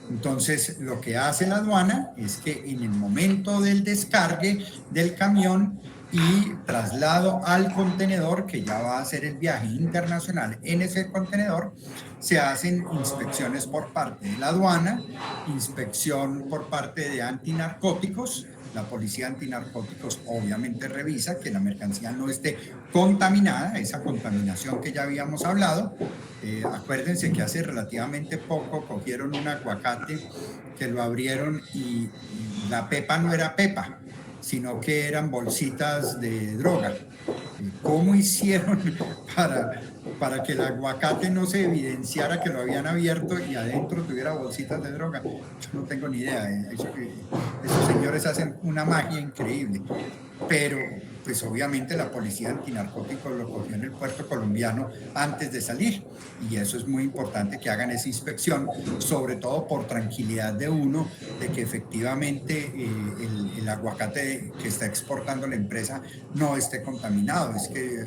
Entonces, lo que hace la aduana es que en el momento del descargue del camión y traslado al contenedor, que ya va a hacer el viaje internacional en ese contenedor, se hacen inspecciones por parte de la aduana, inspección por parte de antinarcóticos. La policía antinarcóticos obviamente revisa que la mercancía no esté contaminada, esa contaminación que ya habíamos hablado. Acuérdense que hace relativamente poco cogieron un aguacate que lo abrieron y la pepa no era pepa, sino que eran bolsitas de droga. ¿Cómo hicieron para que el aguacate no se evidenciara que lo habían abierto y adentro tuviera bolsitas de droga? Yo no tengo ni idea. Esos señores hacen una magia increíble. Pero, pues obviamente la policía antinarcóticos lo cogió en el puerto colombiano antes de salir. Y eso es muy importante que hagan esa inspección, sobre todo por tranquilidad de uno, de que efectivamente el aguacate que está exportando la empresa no esté contaminado. Es que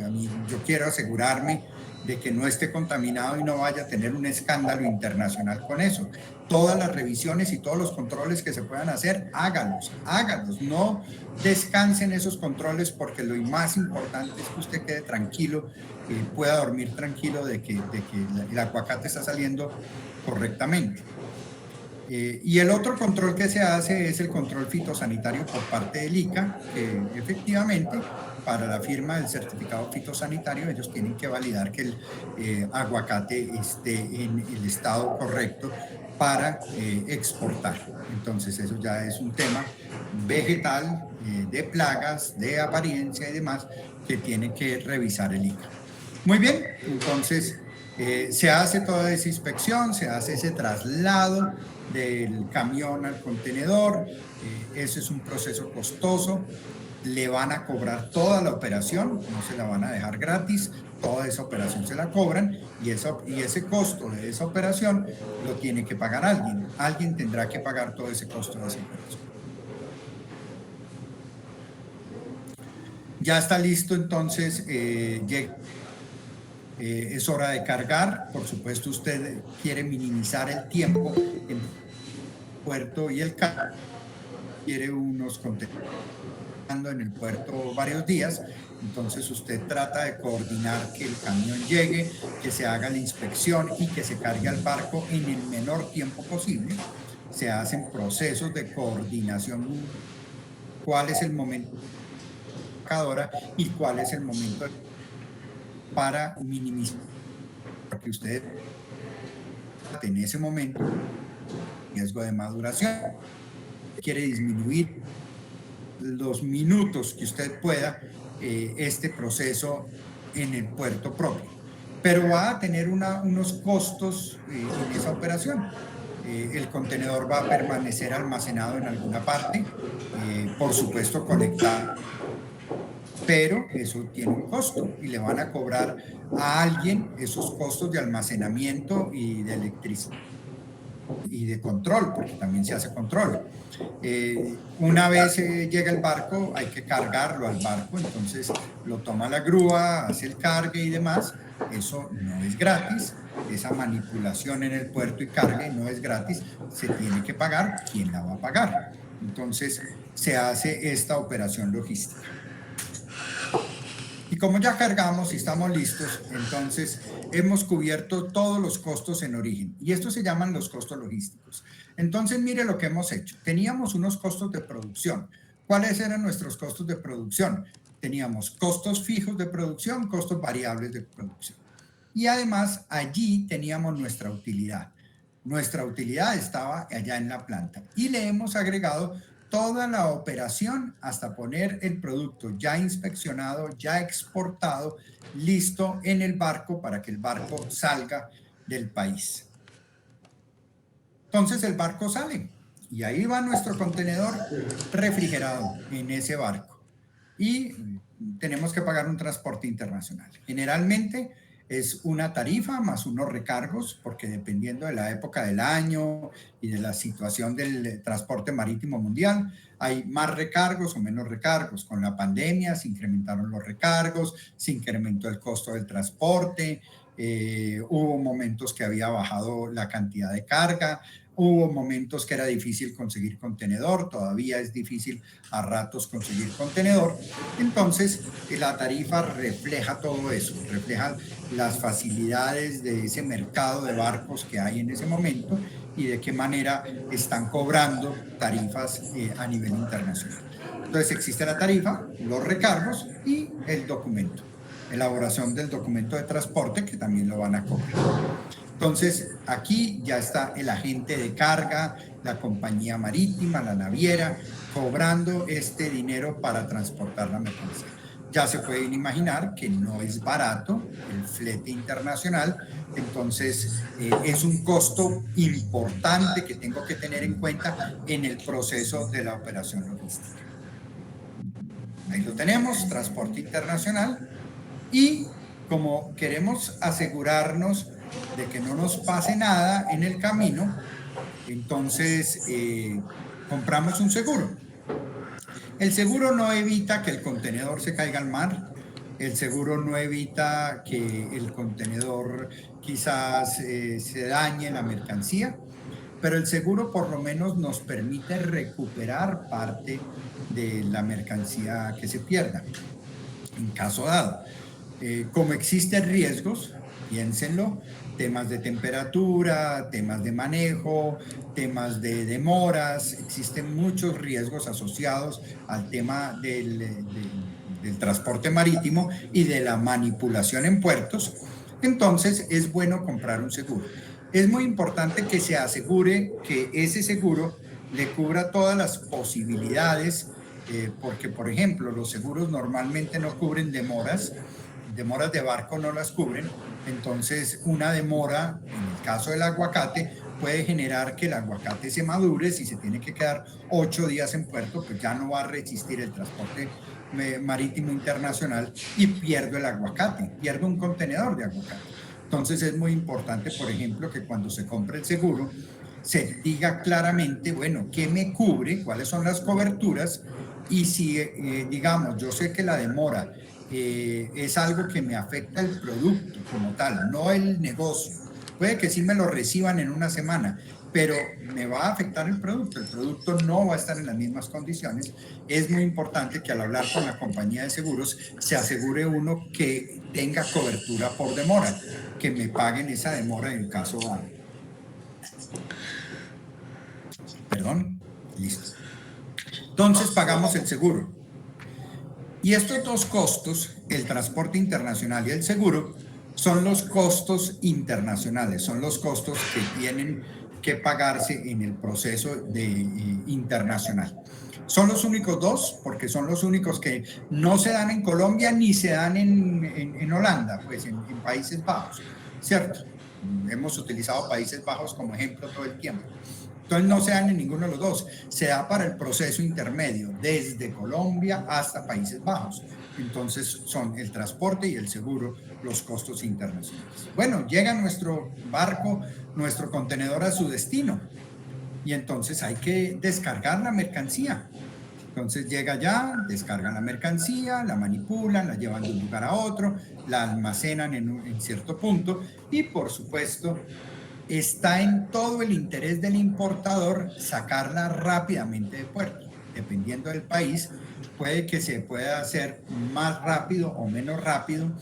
yo quiero asegurarme de que no esté contaminado y no vaya a tener un escándalo internacional con eso. Todas las revisiones y todos los controles que se puedan hacer, háganlos, no descansen esos controles, porque lo más importante es que usted quede tranquilo, pueda dormir tranquilo de que el aguacate está saliendo correctamente. Y el otro control que se hace es el control fitosanitario por parte del ICA, que efectivamente para la firma del certificado fitosanitario ellos tienen que validar que el aguacate esté en el estado correcto para exportar. Entonces eso ya es un tema vegetal, de plagas, de apariencia y demás, que tiene que revisar el ICA. Muy bien, entonces se hace toda esa inspección, se hace ese traslado del camión al contenedor. Ese es un proceso costoso. Le van a cobrar toda la operación, no se la van a dejar gratis, toda esa operación se la cobran, y ese costo de esa operación lo tiene que pagar alguien. Alguien tendrá que pagar todo ese costo de esa operación. Ya está listo, entonces es hora de cargar. Por supuesto, usted quiere minimizar el tiempo en el puerto y el carro. Quiere unos contenedores en el puerto varios días, entonces usted trata de coordinar que el camión llegue, que se haga la inspección y que se cargue al barco en el menor tiempo posible. Se hacen procesos de coordinación, cuál es el momento y cuál es el momento para minimizar, porque usted en ese momento riesgo de maduración quiere disminuir los minutos que usted pueda este proceso en el puerto propio, pero va a tener unos costos en esa operación. El contenedor va a permanecer almacenado en alguna parte, por supuesto conectado, pero eso tiene un costo y le van a cobrar a alguien esos costos de almacenamiento y de electricidad y de control, porque también se hace control. Una vez llega el barco, hay que cargarlo al barco, entonces lo toma la grúa, hace el cargue y demás. Eso no es gratis, esa manipulación en el puerto y cargue no es gratis, se tiene que pagar. ¿Quién la va a pagar? Entonces se hace esta operación logística. Y como ya cargamos y estamos listos, entonces hemos cubierto todos los costos en origen. Y estos se llaman los costos logísticos. Entonces, mire lo que hemos hecho. Teníamos unos costos de producción. ¿Cuáles eran nuestros costos de producción? Teníamos costos fijos de producción, costos variables de producción. Y además, allí teníamos nuestra utilidad. Nuestra utilidad estaba allá en la planta. Y le hemos agregado toda la operación hasta poner el producto ya inspeccionado, ya exportado, listo en el barco para que el barco salga del país. Entonces el barco sale y ahí va nuestro contenedor refrigerado en ese barco y tenemos que pagar un transporte internacional. Generalmente es una tarifa más unos recargos, porque dependiendo de la época del año y de la situación del transporte marítimo mundial, hay más recargos o menos recargos. Con la pandemia se incrementaron los recargos, se incrementó el costo del transporte, hubo momentos que había bajado la cantidad de carga, hubo momentos que era difícil conseguir contenedor, todavía es difícil a ratos conseguir contenedor. Entonces, la tarifa refleja todo eso, refleja las facilidades de ese mercado de barcos que hay en ese momento y de qué manera están cobrando tarifas a nivel internacional. Entonces, existe la tarifa, los recargos y el documento, elaboración del documento de transporte, que también lo van a cobrar. Entonces, aquí ya está el agente de carga, la compañía marítima, la naviera, cobrando este dinero para transportar la mercancía. ya se pueden imaginar que no es barato el flete internacional, entonces es un costo importante que tengo que tener en cuenta en el proceso de la operación logística. Ahí lo tenemos, transporte internacional, y como queremos asegurarnos de que no nos pase nada en el camino, entonces compramos un seguro. El seguro no evita que el contenedor se caiga al mar, el seguro no evita que el contenedor quizás se dañe la mercancía, pero el seguro por lo menos nos permite recuperar parte de la mercancía que se pierda, en caso dado. Como existen riesgos, piénsenlo, temas de temperatura, temas de manejo, temas de demoras, existen muchos riesgos asociados al tema del transporte marítimo y de la manipulación en puertos. Entonces es bueno comprar un seguro. Es muy importante que se asegure que ese seguro le cubra todas las posibilidades, porque por ejemplo los seguros normalmente no cubren demoras de barco no las cubren, entonces una demora, en el caso del aguacate, puede generar que el aguacate se madure. Si se tiene que quedar 8 días en puerto, pues ya no va a resistir el transporte marítimo internacional y pierdo el aguacate, pierdo un contenedor de aguacate. Entonces es muy importante, por ejemplo, que cuando se compre el seguro, se diga claramente, bueno, ¿qué me cubre? ¿Cuáles son las coberturas? Y si, digamos, yo sé que la demora es algo que me afecta el producto como tal, no el negocio. Puede que sí me lo reciban en una semana, pero me va a afectar el producto no va a estar en las mismas condiciones. Es muy importante que al hablar con la compañía de seguros se asegure uno que tenga cobertura por demora, que me paguen esa demora en el caso dado. Perdón, listo. Entonces pagamos el seguro. Y estos dos costos, el transporte internacional y el seguro, son los costos internacionales, son los costos que tienen que pagarse en el proceso internacional. Son los únicos dos, porque son los únicos que no se dan en Colombia ni se dan en Holanda, pues en Países Bajos, ¿cierto? Hemos utilizado Países Bajos como ejemplo todo el tiempo. Entonces no se dan en ninguno de los dos, se da para el proceso intermedio, desde Colombia hasta Países Bajos. Entonces son el transporte y el seguro los costos internacionales. Bueno, llega nuestro barco, nuestro contenedor a su destino y entonces hay que descargar la mercancía. Entonces llega allá, descargan la mercancía, la manipulan, la llevan de un lugar a otro, la almacenan en cierto punto y por supuesto está en todo el interés del importador sacarla rápidamente de puerto. Dependiendo del país, puede que se pueda hacer más rápido o menos rápido,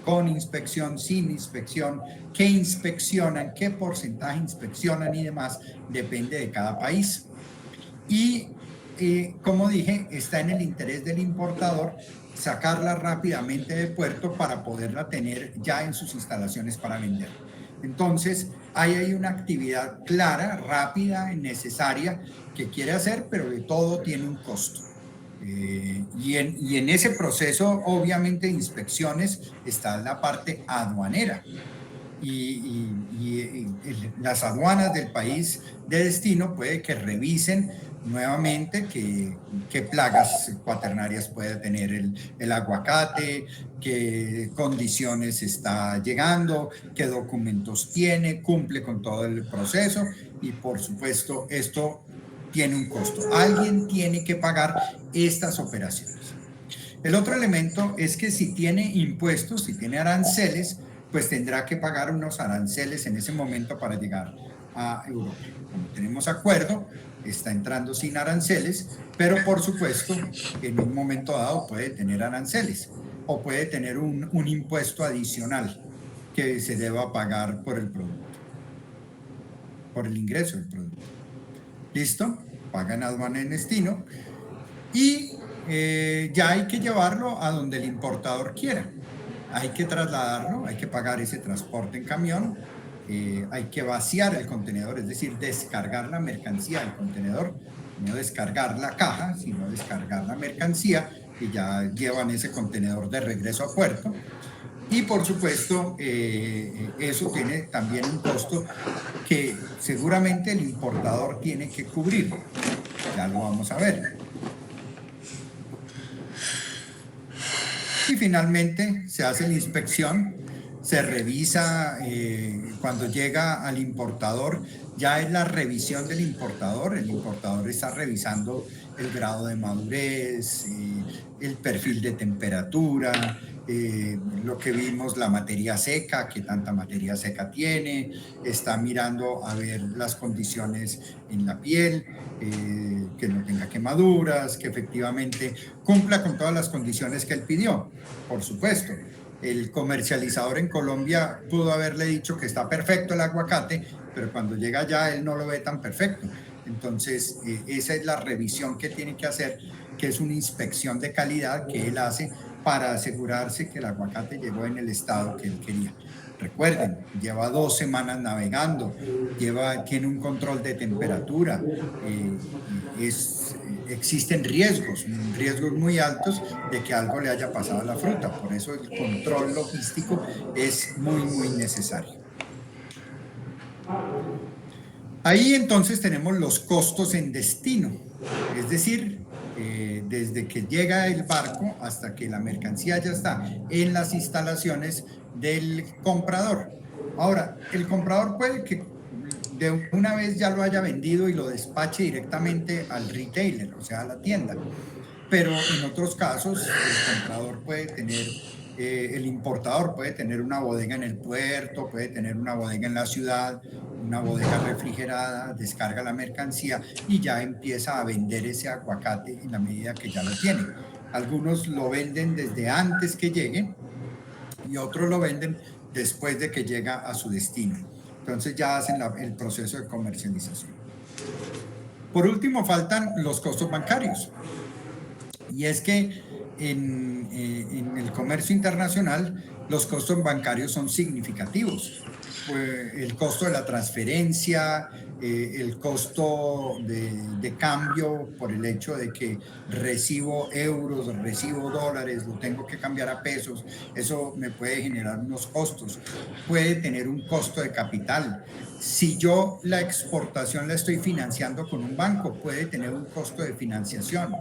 con inspección, sin inspección, qué inspeccionan, qué porcentaje inspeccionan y demás, depende de cada país. Y como dije, está en el interés del importador sacarla rápidamente de puerto para poderla tener ya en sus instalaciones para vender. Entonces, ahí hay una actividad clara, rápida, necesaria que quiere hacer, pero de todo tiene un costo. Y en ese proceso, obviamente, de inspecciones está la parte aduanera. Y las aduanas del país de destino puede que revisen nuevamente qué plagas cuaternarias puede tener el aguacate, qué condiciones está llegando, qué documentos tiene, cumple con todo el proceso y por supuesto esto tiene un costo. Alguien tiene que pagar estas operaciones. El otro elemento es que si tiene impuestos, si tiene aranceles, pues tendrá que pagar unos aranceles en ese momento para llegar a Europa. Como tenemos acuerdo, está entrando sin aranceles, pero por supuesto en un momento dado puede tener aranceles o puede tener un impuesto adicional que se deba pagar por el producto, por el ingreso del producto. ¿Listo? Pagan aduana en destino y ya hay que llevarlo a donde el importador quiera. Hay que trasladarlo, hay que pagar ese transporte en camión, hay que vaciar el contenedor, es decir, descargar la mercancía del contenedor, no descargar la caja, sino descargar la mercancía y ya llevan ese contenedor de regreso a puerto. Y por supuesto, eso tiene también un costo que seguramente el importador tiene que cubrir. Ya lo vamos a ver. Y finalmente se hace la inspección, se revisa cuando llega al importador, ya es la revisión del importador. El importador está revisando el grado de madurez, el perfil de temperatura, lo que vimos, la materia seca, qué tanta materia seca tiene, está mirando a ver las condiciones en la piel, que no tenga quemaduras, que efectivamente cumpla con todas las condiciones que él pidió. Por supuesto, el comercializador en Colombia pudo haberle dicho que está perfecto el aguacate, pero cuando llega allá él no lo ve tan perfecto. Entonces, esa es la revisión que tiene que hacer, que es una inspección de calidad que él hace para asegurarse que el aguacate llegó en el estado que él quería. Recuerden, lleva 2 semanas navegando, tiene un control de temperatura, existen riesgos muy altos de que algo le haya pasado a la fruta. Por eso el control logístico es muy, muy necesario. Ahí entonces tenemos los costos en destino, es decir, desde que llega el barco hasta que la mercancía ya está en las instalaciones del comprador. Ahora, el comprador puede que de una vez ya lo haya vendido y lo despache directamente al retailer, o sea, a la tienda. Pero en otros casos, el comprador puede tener, el importador puede tener una bodega en el puerto, puede tener una bodega en la ciudad, una bodega refrigerada, descarga la mercancía y ya empieza a vender ese aguacate en la medida que ya lo tiene. Algunos lo venden desde antes que llegue y otros lo venden después de que llega a su destino. Entonces ya hacen el proceso de comercialización. Por último, faltan los costos bancarios. Y es que en el comercio internacional los costos bancarios son significativos. El costo de la transferencia, el costo de cambio por el hecho de que recibo euros, recibo dólares, lo tengo que cambiar a pesos, eso me puede generar unos costos. Puede tener un costo de capital. Si yo la exportación la estoy financiando con un banco, puede tener un costo de financiación.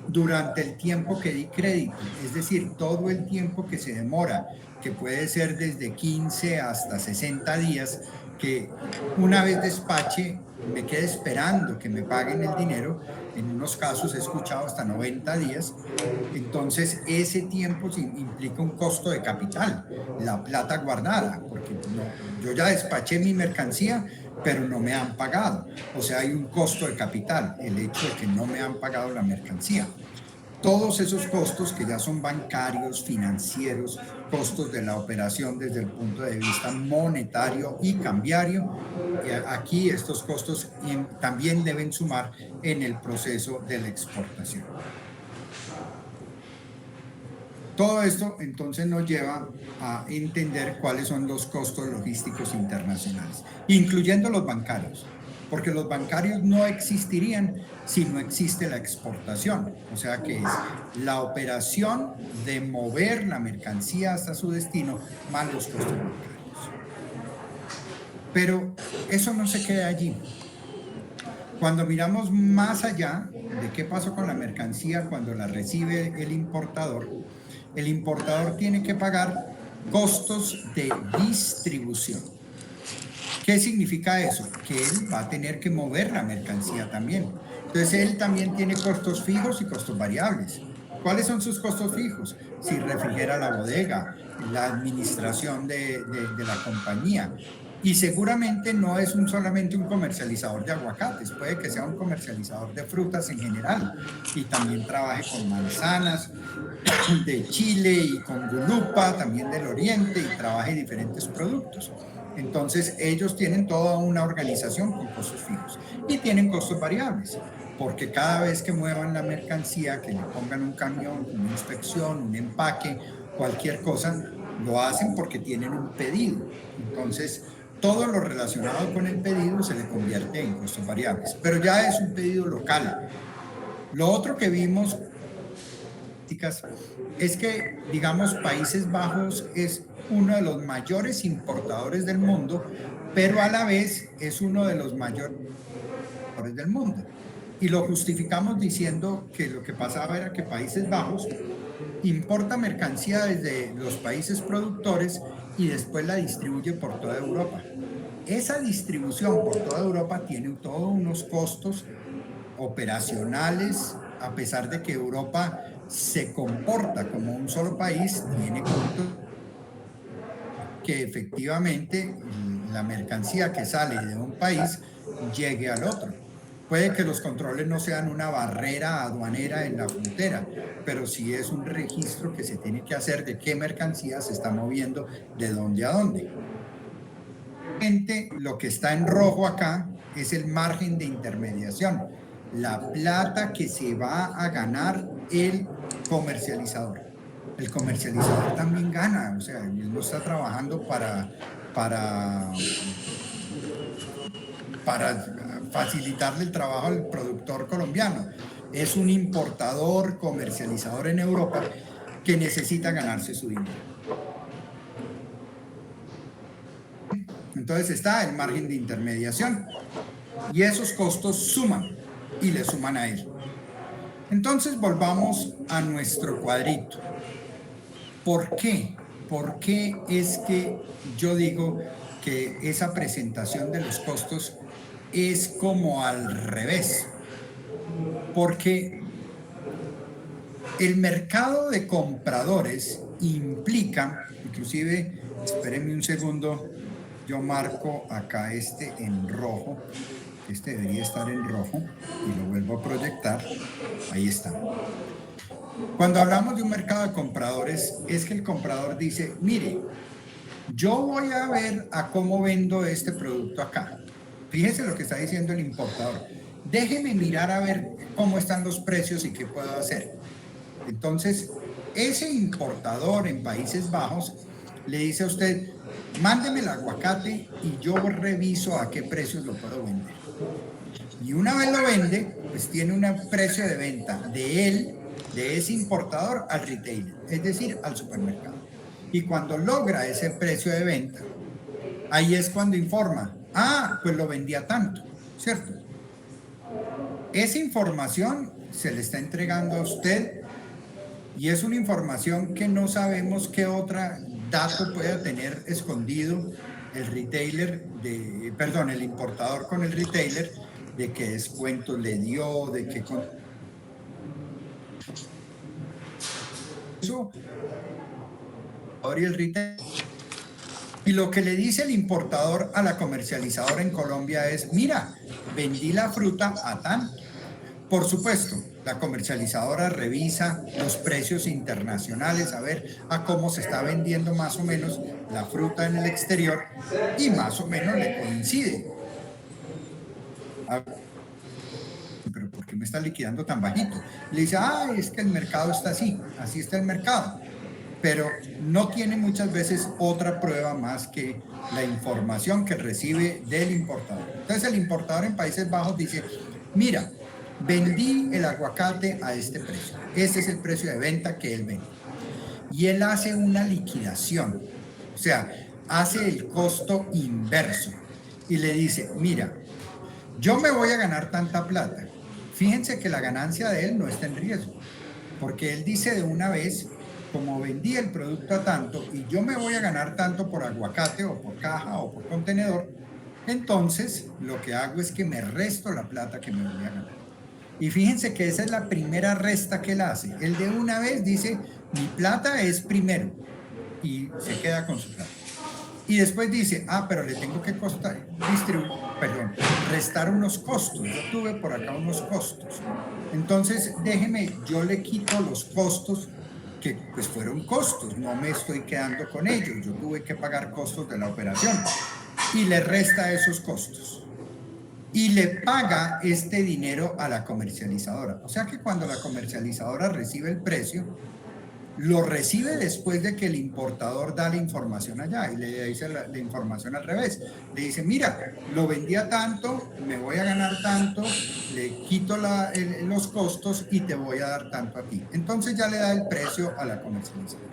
Durante el tiempo que di crédito, es decir, todo el tiempo que se demora, que puede ser desde 15 hasta 60 días, que una vez despache me quede esperando que me paguen el dinero, en unos casos he escuchado hasta 90 días, entonces ese tiempo implica un costo de capital, la plata guardada, porque yo ya despaché mi mercancía, pero no me han pagado, o sea, hay un costo de capital, el hecho de que no me han pagado la mercancía. Todos esos costos que ya son bancarios, financieros, costos de la operación desde el punto de vista monetario y cambiario, aquí estos costos también deben sumar en el proceso de la exportación. Todo esto entonces nos lleva a entender cuáles son los costos logísticos internacionales, incluyendo los bancarios, porque los bancarios no existirían si no existe la exportación, o sea que es la operación de mover la mercancía hasta su destino más los costos bancarios. Pero eso no se queda allí. Cuando miramos más allá de qué pasó con la mercancía cuando la recibe el importador tiene que pagar costos de distribución. ¿Qué significa eso? Que él va a tener que mover la mercancía también. Entonces él también tiene costos fijos y costos variables. ¿Cuáles son sus costos fijos? Si refrigera la bodega, la administración de la compañía. Y seguramente no es solamente un comercializador de aguacates, puede que sea un comercializador de frutas en general y también trabaje con manzanas de Chile y con gulupa, también del oriente, y trabaje diferentes productos. Entonces ellos tienen toda una organización con costos fijos y tienen costos variables, porque cada vez que muevan la mercancía, que le pongan un camión, una inspección, un empaque, cualquier cosa, lo hacen porque tienen un pedido. Entonces todo lo relacionado con el pedido se le convierte en costos variables, pero ya es un pedido local. Lo otro que vimos es que, digamos, Países Bajos es uno de los mayores importadores del mundo, pero a la vez es uno de los mayores del mundo. Y lo justificamos diciendo que lo que pasaba era que Países Bajos importa mercancía desde los países productores y después la distribuye por toda Europa. Esa distribución por toda Europa tiene todos unos costos operacionales, a pesar de que Europa se comporta como un solo país, tiene costos que efectivamente la mercancía que sale de un país llegue al otro. Puede que los controles no sean una barrera aduanera en la frontera, pero sí es un registro que se tiene que hacer de qué mercancía se está moviendo de dónde a dónde. Lo que está en rojo acá es el margen de intermediación, la plata que se va a ganar el comercializador. El comercializador también gana, o sea, él no está trabajando para facilitarle el trabajo al productor colombiano. Es un importador, comercializador en Europa que necesita ganarse su dinero. Entonces está el margen de intermediación y esos costos suman y le suman a él. Entonces volvamos a nuestro cuadrito. ¿Por qué? ¿Por qué es que yo digo que esa presentación de los costos es como al revés? Porque el mercado de compradores implica, inclusive, espérenme un segundo, yo marco acá este en rojo, este debería estar en rojo y lo vuelvo a proyectar, ahí está. Cuando hablamos de un mercado de compradores, es que el comprador dice, mire, yo voy a ver a cómo vendo este producto acá. Fíjese lo que está diciendo el importador. Déjeme mirar a ver cómo están los precios y qué puedo hacer. Entonces, ese importador en Países Bajos le dice a usted, mándeme el aguacate y yo reviso a qué precios lo puedo vender. Y una vez lo vende, pues tiene un precio de venta de él, de ese importador al retailer, es decir, al supermercado. Y cuando logra ese precio de venta, ahí es cuando informa, pues lo vendía tanto, ¿cierto? Esa información se le está entregando a usted y es una información que no sabemos qué otra dato pueda tener escondido el retailer, el importador con el retailer, de qué descuento le dio, de qué... Eso, y el retailer. Y lo que le dice el importador a la comercializadora en Colombia es, mira, vendí la fruta a tanto. Por supuesto, la comercializadora revisa los precios internacionales, a ver a cómo se está vendiendo más o menos la fruta en el exterior y más o menos le coincide. Pero ¿por qué me está liquidando tan bajito? Le dice, es que el mercado está así, así está el mercado. Pero no tiene muchas veces otra prueba más que la información que recibe del importador. Entonces el importador en Países Bajos dice, mira, vendí el aguacate a este precio. Este es el precio de venta que él vende. Y él hace una liquidación, o sea, hace el costo inverso. Y le dice, mira, yo me voy a ganar tanta plata. Fíjense que la ganancia de él no está en riesgo, porque él dice de una vez, como vendí el producto a tanto y yo me voy a ganar tanto por aguacate o por caja o por contenedor, entonces lo que hago es que me resto la plata que me voy a ganar. Y fíjense que esa es la primera resta que él hace. Él de una vez dice, mi plata es primero y se queda con su plata. Y después dice, pero le tengo que restar unos costos. Yo tuve por acá unos costos. Entonces, déjeme, yo le quito los costos que pues fueron costos, no me estoy quedando con ellos, yo tuve que pagar costos de la operación y le resta esos costos y le paga este dinero a la comercializadora. O sea que cuando la comercializadora recibe el precio, lo recibe después de que el importador da la información allá y le dice la información al revés. Le dice, mira, lo vendí a tanto, me voy a ganar tanto, le quito los costos y te voy a dar tanto a ti. Entonces ya le da el precio a la comercializadora.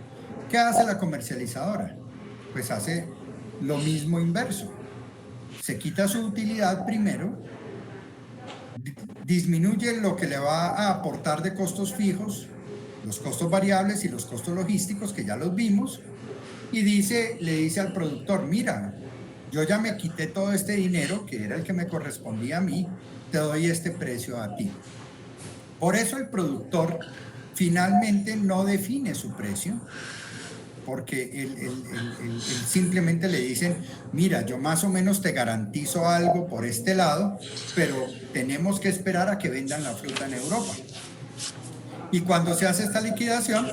¿Qué hace la comercializadora? Pues hace lo mismo inverso. Se quita su utilidad primero, disminuye lo que le va a aportar de costos fijos, los costos variables y los costos logísticos, que ya los vimos, y le dice al productor, mira, yo ya me quité todo este dinero, que era el que me correspondía a mí, te doy este precio a ti. Por eso el productor finalmente no define su precio, porque él simplemente le dicen, mira, yo más o menos te garantizo algo por este lado, pero tenemos que esperar a que vendan la fruta en Europa. Y cuando se hace esta liquidación,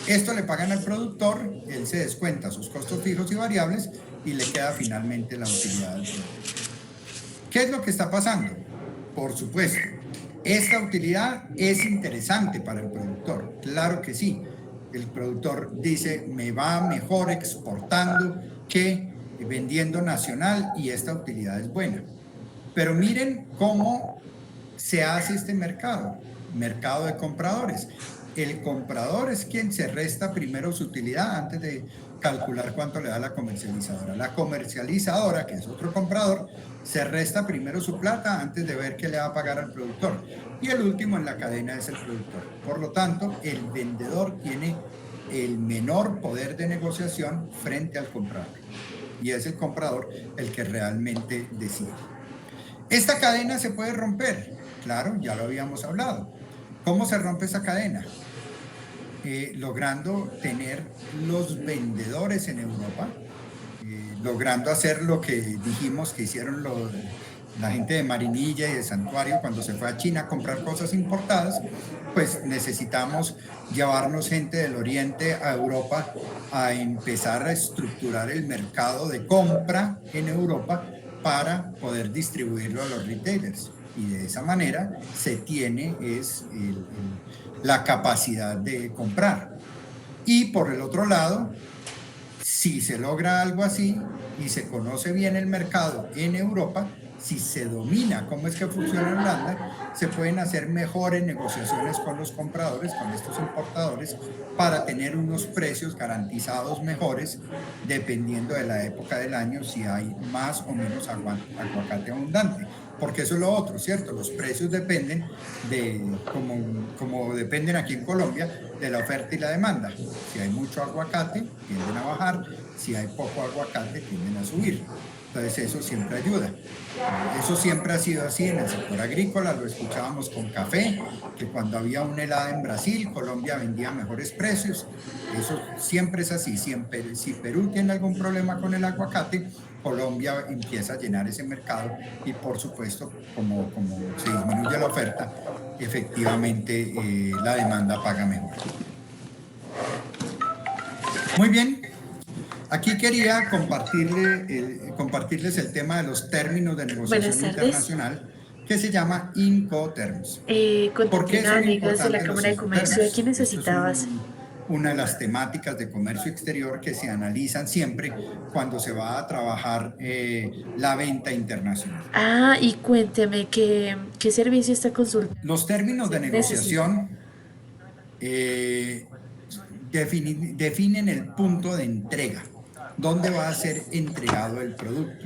esto le pagan al productor, él se descuenta sus costos fijos y variables y le queda finalmente la utilidad del producto. ¿Qué es lo que está pasando? Por supuesto, esta utilidad es interesante para el productor, claro que sí. El productor dice, me va mejor exportando que vendiendo nacional y esta utilidad es buena. Pero miren cómo se hace este mercado de compradores. El comprador es quien se resta primero su utilidad antes de calcular cuánto le da la comercializadora. La comercializadora, que es otro comprador, se resta primero su plata antes de ver qué le va a pagar al productor. Y el último en la cadena es el productor. Por lo tanto, el vendedor tiene el menor poder de negociación frente al comprador. Y es el comprador el que realmente decide. Esta cadena se puede romper. Claro, ya lo habíamos hablado. ¿Cómo se rompe esa cadena? Logrando tener los vendedores en Europa, logrando hacer lo que dijimos que hicieron la gente de Marinilla y de Santuario cuando se fue a China a comprar cosas importadas, pues necesitamos llevarnos gente del Oriente a Europa a empezar a estructurar el mercado de compra en Europa para poder distribuirlo a los retailers. Y de esa manera se tiene la capacidad de comprar. Y por el otro lado, si se logra algo así y se conoce bien el mercado en Europa, si se domina cómo es que funciona en Holanda, se pueden hacer mejores negociaciones con los compradores, con estos importadores, para tener unos precios garantizados mejores, dependiendo de la época del año, si hay más o menos aguacate abundante. Porque eso es lo otro, ¿cierto? Los precios dependen como dependen aquí en Colombia, de la oferta y la demanda. Si hay mucho aguacate, tienden a bajar. Si hay poco aguacate, tienden a subir. Entonces eso siempre ayuda. Eso siempre ha sido así en el sector agrícola, lo escuchábamos con café, que cuando había una helada en Brasil, Colombia vendía mejores precios. Eso siempre es así. Si Perú tiene algún problema con el aguacate, Colombia empieza a llenar ese mercado y por supuesto, como se disminuye la oferta, efectivamente la demanda paga mejor. Muy bien. Aquí quería compartirles el tema de los términos de negociación internacional que se llama Incoterms. ¿Por qué son de la Cámara de Comercio? ¿De quién necesitabas? Una de las temáticas de comercio exterior que se analizan siempre cuando se va a trabajar la venta internacional. Ah, y cuénteme, ¿qué servicio está consultando? Los términos de negociación definen el punto de entrega, dónde va a ser entregado el producto.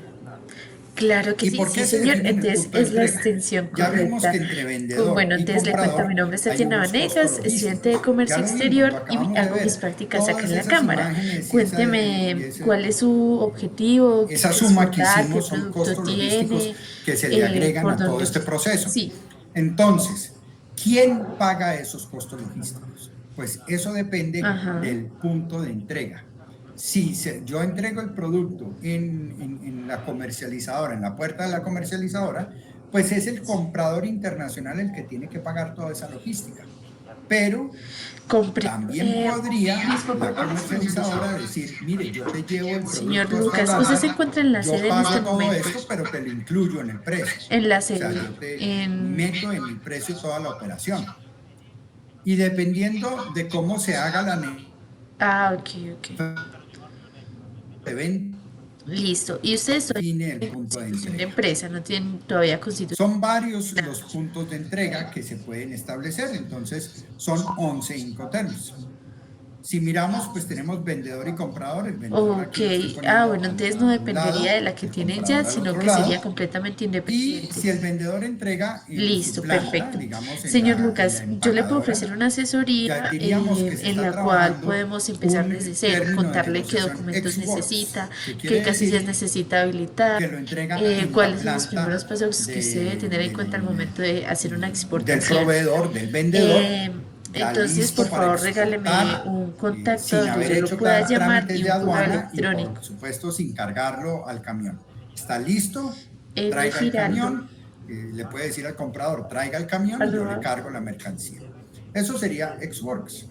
Claro que sí, sí, señor. Entonces es la extensión correcta. Ya vimos que entre vendedor entonces le cuento, mi nombre es Tatiana Vanegas, estudiante de Comercio Exterior y hago mis prácticas acá en la Cámara. Cuénteme cuál es su objetivo, esa suma que hicimos son costos logísticos que se le agregan a todo este proceso. Sí. Entonces, ¿quién paga esos costos logísticos? Pues eso depende del punto de entrega. Si yo entrego el producto en la comercializadora, en la puerta de la comercializadora, pues es el comprador internacional el que tiene que pagar toda esa logística. Pero también podría la comercializadora decir, mire, yo te llevo el producto. Señor Lucas, usted se encuentra en la sede en este momento. Esto, pero te lo incluyo en el precio. En la sede. O sea, yo te meto en el precio toda la operación. y dependiendo de cómo se haga la Ok, ok. venta, Listo. ¿Y ustedes son define el de punto de constitución de entrega. empresa? ¿No tienen todavía constitución? Son varios los puntos de entrega que se pueden establecer, entonces son 11 Incoterms. Si miramos, pues tenemos vendedor y comprador. El vendedor Ok. aquí lo estoy Ah, poniendo bueno, entonces a no un lado, dependería de la que el tienen ya, comprador al sino otro que sería lado. completamente Y independiente. si el vendedor entrega en su Listo, planta, perfecto. digamos Señor en la Lucas, yo le puedo ofrecer empacadora, una asesoría ya diríamos que se en está la cual trabajando podemos empezar desde un cero, término de contarle qué negociación documentos necesita, ex-works, que qué quiere casillas decir necesita habilitar, que lo entrega en la cuáles son los primeros planta pasos que usted debe tener en cuenta al momento de hacer una del exportación. proveedor, del vendedor, Eh, ya entonces, por listo para favor, regáleme exportar, un contacto sin donde haber yo lo hecho pueda llamar trámites y de un correo aduana y electrónico. por supuesto sin cargarlo al camión. ¿Está listo? R Traiga el Giraldo, camión, le puede decir al comprador, traiga el camión y yo le arroba, cargo la mercancía. Eso sería ex-works.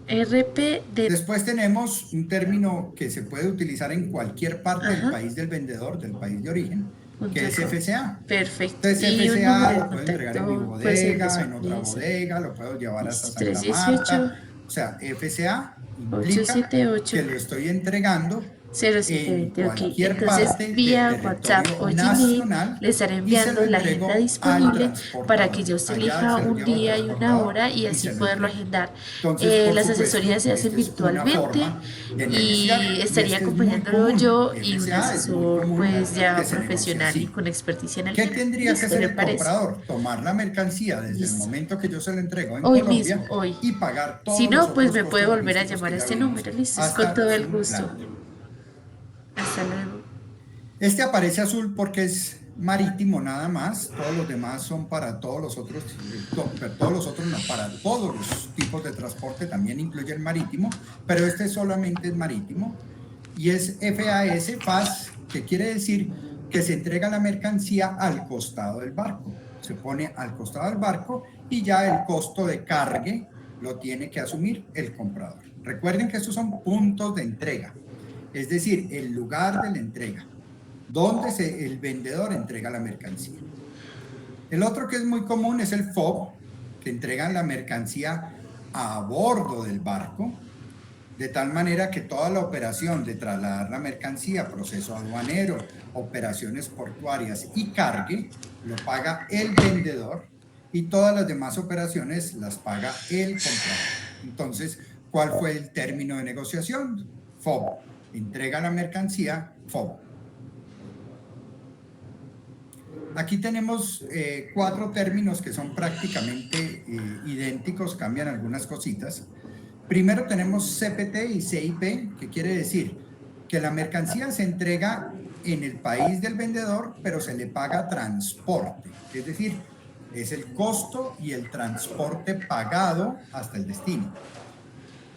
RP de... Después tenemos un término que se puede utilizar en cualquier parte del Ajá, país del vendedor, del país de origen, que punto es com. FCA. Perfecto. Entonces Y un FCA número de lo puedo entregar en mi contacto puede ser el de su bodega, en otra empresa. bodega, lo puedo llevar hasta Listo, Santa 318 Marta. O sea, FCA implica 878 que lo estoy entregando en 0720. Ok, cualquier entonces parte del vía WhatsApp territorio o Gmail nacional le estaré y se lo enviando la agenda entrego al disponible para que transportador. ya usted Allá elija se lo un llevo al día y una transportador hora y y así se lo poderlo entrego. agendar. Entonces, por Las asesorías supuesto, se hacen esta es una virtualmente forma de y negociar y estaría este es muy acompañándolo común. yo y un FCA es muy asesor común pues ya que se negocie profesional y así. con experticia en el ¿Qué tema. tendría que Listo, hacer ¿le el parece? comprador? Tomar la mercancía desde el Listo. momento que yo se la entrego en Hoy mismo, Colombia hoy. y pagar Si todos los no, pues otros me puede costos volver a logísticos llamar que a ya este vimos número. Listo, es con hasta todo el su gusto. planta. Hasta luego. Este aparece azul porque es marítimo nada más, todos los demás son para todos los otros, todos los otros no, para todos los tipos de transporte, también incluye el marítimo, pero este solamente es marítimo y es FAS, que quiere decir que se entrega la mercancía al costado del barco, se pone al costado del barco y ya el costo de cargue lo tiene que asumir el comprador. Recuerden que estos son puntos de entrega, es decir, el lugar de la entrega donde el vendedor entrega la mercancía. El otro que es muy común es el FOB, que entregan la mercancía a bordo del barco, de tal manera que toda la operación de trasladar la mercancía, proceso aduanero, operaciones portuarias y cargue, lo paga el vendedor y todas las demás operaciones las paga el comprador. Entonces, ¿cuál fue el término de negociación? FOB. Entrega la mercancía, FOB. Aquí tenemos 4 términos que son prácticamente idénticos, cambian algunas cositas. Primero tenemos CPT y CIP, que quiere decir que la mercancía se entrega en el país del vendedor, pero se le paga transporte. Es decir, es el costo y el transporte pagado hasta el destino.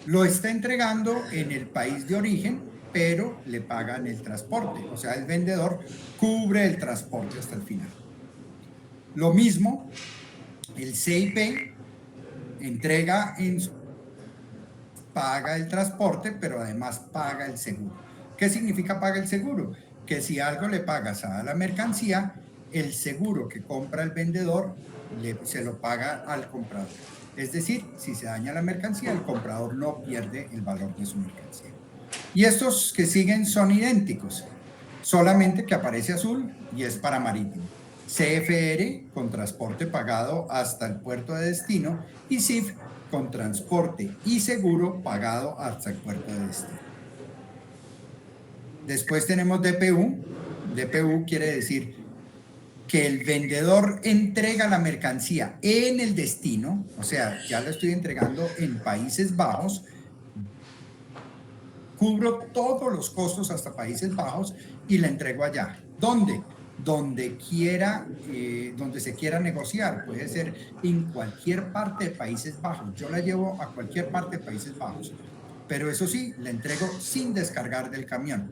Lo está entregando en el país de origen, pero le pagan el transporte. O sea, el vendedor cubre el transporte hasta el final. Lo mismo, el CIP entrega paga el transporte, pero además paga el seguro. ¿Qué significa paga el seguro? Que si algo le pagas a la mercancía, el seguro que compra el vendedor se lo paga al comprador. Es decir, si se daña la mercancía, el comprador no pierde el valor de su mercancía. Y estos que siguen son idénticos, solamente que aparece azul y es para marítimo. CFR con transporte pagado hasta el puerto de destino y CIF con transporte y seguro pagado hasta el puerto de destino. Después tenemos DPU. DPU quiere decir que el vendedor entrega la mercancía en el destino, o sea, ya la estoy entregando en Países Bajos, cubro todos los costos hasta Países Bajos y la entrego allá. ¿Dónde? Donde quiera, donde se quiera negociar, puede ser en cualquier parte de Países Bajos. Yo la llevo a cualquier parte de Países Bajos, pero eso sí, la entrego sin descargar del camión.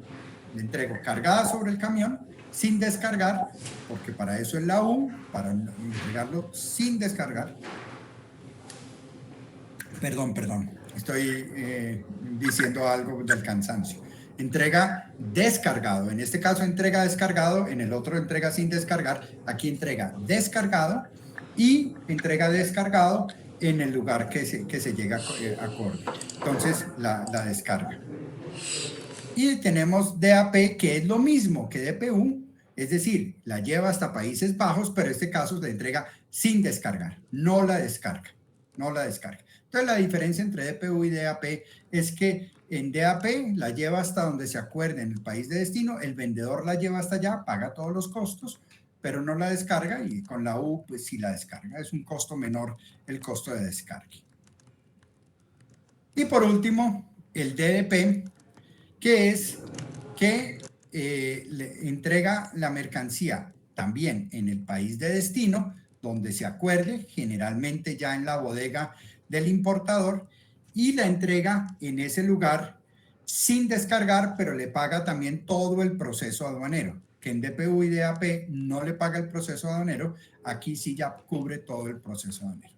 La entrego cargada sobre el camión, sin descargar, porque para eso es la U, para entregarlo sin descargar. Perdón, estoy diciendo algo del cansancio. Entrega descargado, en este caso entrega descargado, en el otro entrega sin descargar, aquí entrega descargado y entrega descargado en el lugar que se llega acorde. Entonces la descarga. Y tenemos DAP, que es lo mismo que DPU, es decir, la lleva hasta Países Bajos, pero en este caso la entrega sin descargar, no la descarga. Entonces la diferencia entre DPU y DAP es que en DAP la lleva hasta donde se acuerde en el país de destino, el vendedor la lleva hasta allá, paga todos los costos, pero no la descarga, y con la U pues sí la descarga, es un costo menor el costo de descarga. Y por último, el DDP, que es que le entrega la mercancía también en el país de destino, donde se acuerde, generalmente ya en la bodega del importador, y la entrega en ese lugar sin descargar, pero le paga también todo el proceso aduanero, que en DPU y DAP no le paga el proceso aduanero, aquí sí ya cubre todo el proceso aduanero.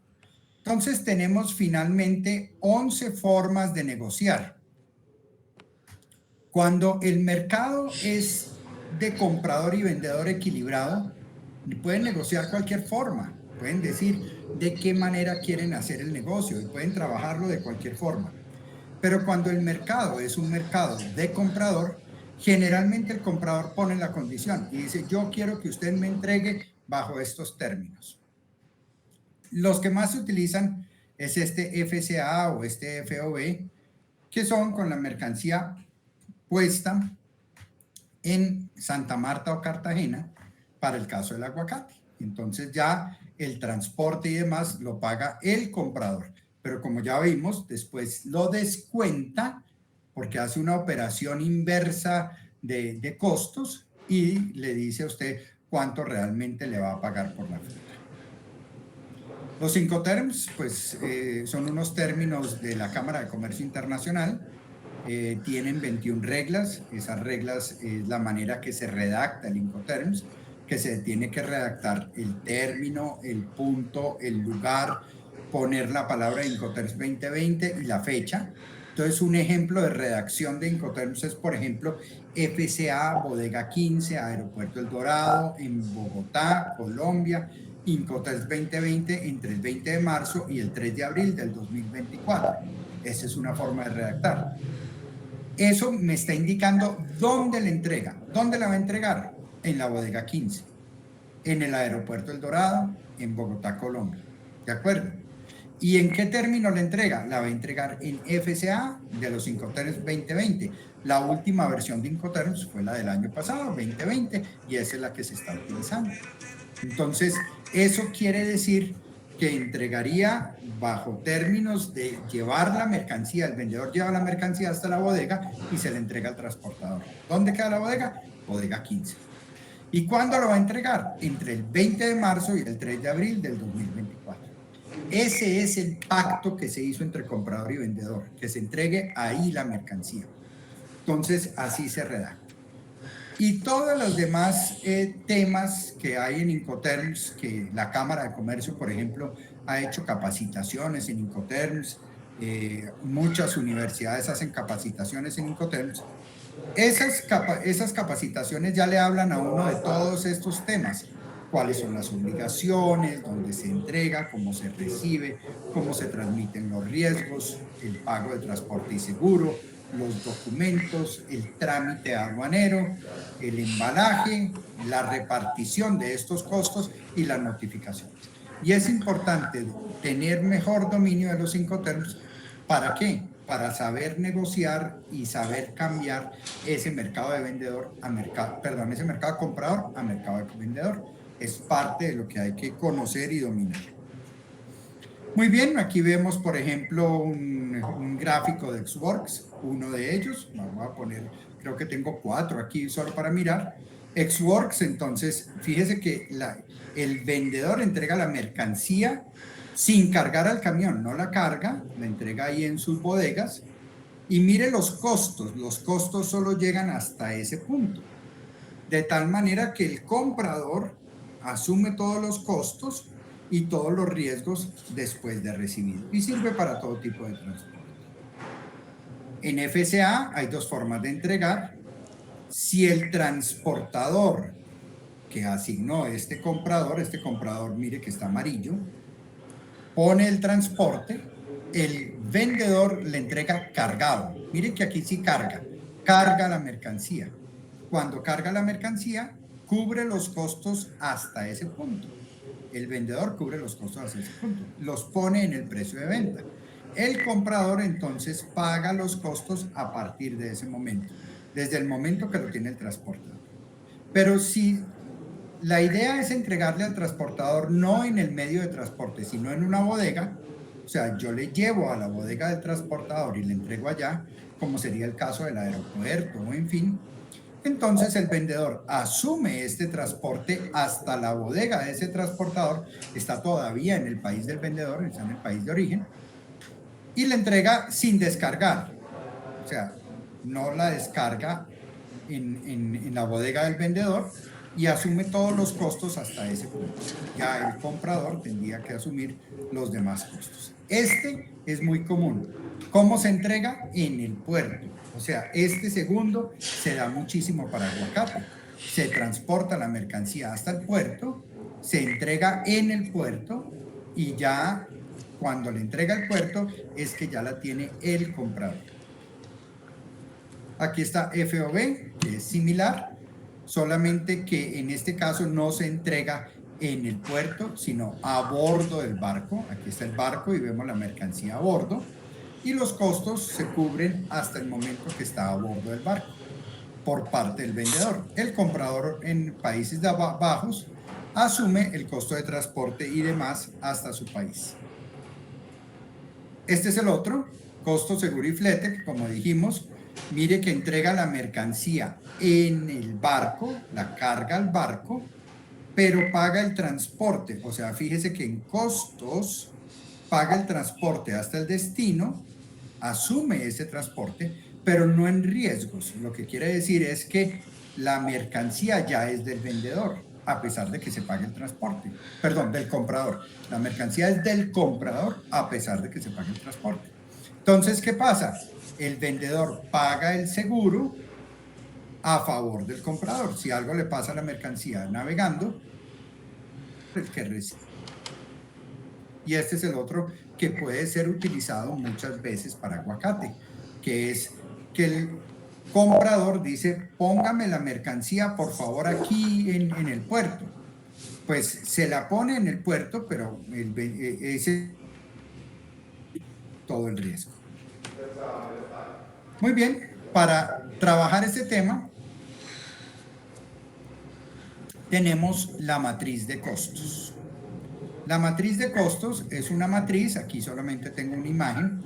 Entonces tenemos finalmente 11 formas de negociar. Cuando el mercado es de comprador y vendedor equilibrado, pueden negociar cualquier forma, pueden decir de qué manera quieren hacer el negocio y pueden trabajarlo de cualquier forma. Pero cuando el mercado es un mercado de comprador, generalmente el comprador pone la condición y dice, yo quiero que usted me entregue bajo estos términos. Los que más se utilizan es este FCA o este FOB, que son con la mercancía puesta en Santa Marta o Cartagena para el caso del aguacate. Entonces ya el transporte y demás lo paga el comprador, pero como ya vimos, después lo descuenta porque hace una operación inversa de costos y le dice a usted cuánto realmente le va a pagar por la fruta. Los Incoterms, pues son unos términos de la Cámara de Comercio Internacional. Tienen 21 reglas. Esas reglas es la manera que se redacta el Incoterms, que se tiene que redactar el término, el punto, el lugar, poner la palabra Incoterms 2020 y la fecha. Entonces, un ejemplo de redacción de Incoterms es, por ejemplo, FCA Bodega 15, Aeropuerto El Dorado, en Bogotá, Colombia, Incoterms 2020 entre el 20 de marzo y el 3 de abril del 2024. Esa es una forma de redactar. Eso me está indicando dónde la entrega. ¿Dónde la va a entregar? En la bodega 15, en el aeropuerto El Dorado, en Bogotá, Colombia. ¿De acuerdo? ¿Y en qué término la entrega? La va a entregar en FCA de los Incoterms 2020. La última versión de Incoterms fue la del año pasado, 2020, y esa es la que se está utilizando. Entonces, eso quiere decir que entregaría bajo términos de llevar la mercancía, el vendedor lleva la mercancía hasta la bodega y se le entrega al transportador. ¿Dónde queda la bodega? Bodega 15. ¿Y cuándo lo va a entregar? Entre el 20 de marzo y el 3 de abril del 2024. Ese es el pacto que se hizo entre comprador y vendedor, que se entregue ahí la mercancía. Entonces, así se redacta. Y todos los demás temas que hay en Incoterms, que la Cámara de Comercio, por ejemplo, ha hecho capacitaciones en Incoterms, muchas universidades hacen capacitaciones en Incoterms. Esas capacitaciones ya le hablan a uno de todos estos temas. Cuáles son las obligaciones, dónde se entrega, cómo se recibe, cómo se transmiten los riesgos, el pago de transporte y seguro, los documentos, el trámite aduanero, el embalaje, la repartición de estos costos y las notificaciones. Y es importante tener mejor dominio de los Incoterms. ¿Para qué? Para saber negociar y saber cambiar ese mercado de vendedor a mercado, perdón, ese mercado de comprador a mercado de vendedor. Es parte de lo que hay que conocer y dominar. Muy bien, aquí vemos, por ejemplo, un gráfico de Xworks, uno de ellos. Vamos a poner, creo que tengo 4 aquí solo para mirar. Xworks, entonces, fíjese que el vendedor entrega la mercancía sin cargar al camión, no la carga, la entrega ahí en sus bodegas. Y mire los costos solo llegan hasta ese punto. De tal manera que el comprador asume todos los costos y todos los riesgos después de recibido y sirve para todo tipo de transporte. En FCA hay 2 formas de entregar. Si el transportador que asignó este comprador, mire que está amarillo, pone el transporte, el vendedor le entrega cargado. Miren que aquí sí carga la mercancía. Cuando carga la mercancía, cubre los costos hasta ese punto. El vendedor cubre los costos hasta ese punto, los pone en el precio de venta. El comprador entonces paga los costos a partir de ese momento, desde el momento que lo tiene el transportador. Pero si la idea es entregarle al transportador no en el medio de transporte, sino en una bodega, o sea, yo le llevo a la bodega del transportador y le entrego allá, como sería el caso del aeropuerto o en fin, entonces el vendedor asume este transporte hasta la bodega de ese transportador, está todavía en el país del vendedor, está en el país de origen, y la entrega sin descargar, o sea, no la descarga en la bodega del vendedor y asume todos los costos hasta ese punto. Ya el comprador tendría que asumir los demás costos. Este es muy común. ¿Cómo se entrega? En el puerto. O sea, este segundo se da muchísimo para aguacate. Se transporta la mercancía hasta el puerto, se entrega en el puerto y ya cuando le entrega el puerto es que ya la tiene el comprador. Aquí está FOB, que es similar, solamente que en este caso no se entrega en el puerto, sino a bordo del barco. Aquí está el barco y vemos la mercancía a bordo. Y los costos se cubren hasta el momento que está a bordo del barco por parte del vendedor. El comprador en Países Bajos asume el costo de transporte y demás hasta su país. Este es el otro, costo seguro y flete, que como dijimos, mire que entrega la mercancía en el barco, la carga al barco, pero paga el transporte. O sea, fíjese que en costos paga el transporte hasta el destino, asume ese transporte, pero no en riesgos. Lo que quiere decir es que la mercancía ya es del vendedor, a pesar de que se pague el transporte. Perdón, del comprador. La mercancía es del comprador, a pesar de que se pague el transporte. Entonces, ¿qué pasa? El vendedor paga el seguro a favor del comprador. Si algo le pasa a la mercancía navegando, el que recibe. Y este es el otro que puede ser utilizado muchas veces para aguacate, que es que el comprador dice, póngame la mercancía por favor aquí en el puerto. Pues se la pone en el puerto, pero ese todo el riesgo. Muy bien, para trabajar este tema tenemos la matriz de costos. La matriz de costos es una matriz, aquí solamente tengo una imagen,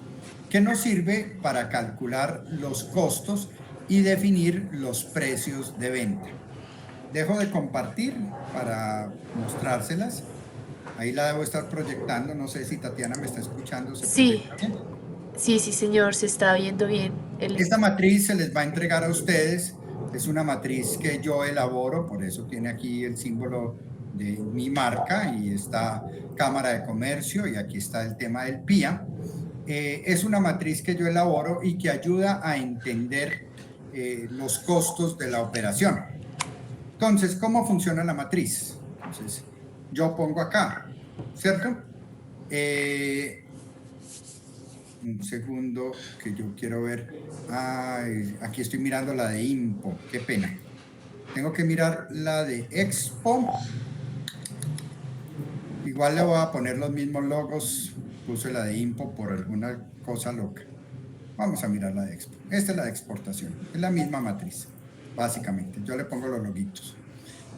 que nos sirve para calcular los costos y definir los precios de venta. Dejo de compartir para mostrárselas. Ahí la debo estar proyectando, no sé si Tatiana me está escuchando. Sí, sí, señor, se está viendo bien. Esta matriz se les va a entregar a ustedes, es una matriz que yo elaboro, por eso tiene aquí el símbolo de mi marca y está Cámara de Comercio y aquí está el tema del PIA. Es una matriz que yo elaboro y que ayuda a entender los costos de la operación. Entonces, ¿cómo funciona la matriz? Entonces, yo pongo acá, ¿cierto? Un segundo que yo quiero ver. Ay, aquí estoy mirando la de Impo, qué pena. Tengo que mirar la de Expo. Igual le voy a poner los mismos logos. Puse la de Impo por alguna cosa loca. Vamos a mirar la de Expo. Esta es la de exportación. Es la misma matriz, básicamente. Yo le pongo los loguitos.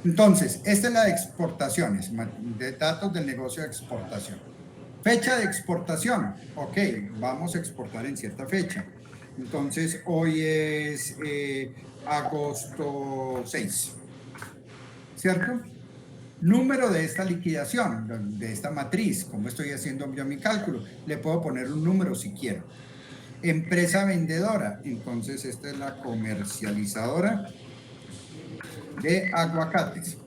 Entonces, esta es la de exportaciones, de datos del negocio de exportación. Fecha de exportación. Ok, vamos a exportar en cierta fecha. Entonces, hoy es agosto 6. ¿Cierto? Número de esta liquidación, de esta matriz, como estoy haciendo yo mi cálculo, le puedo poner un número si quiero. Empresa vendedora, entonces esta es la comercializadora de aguacates.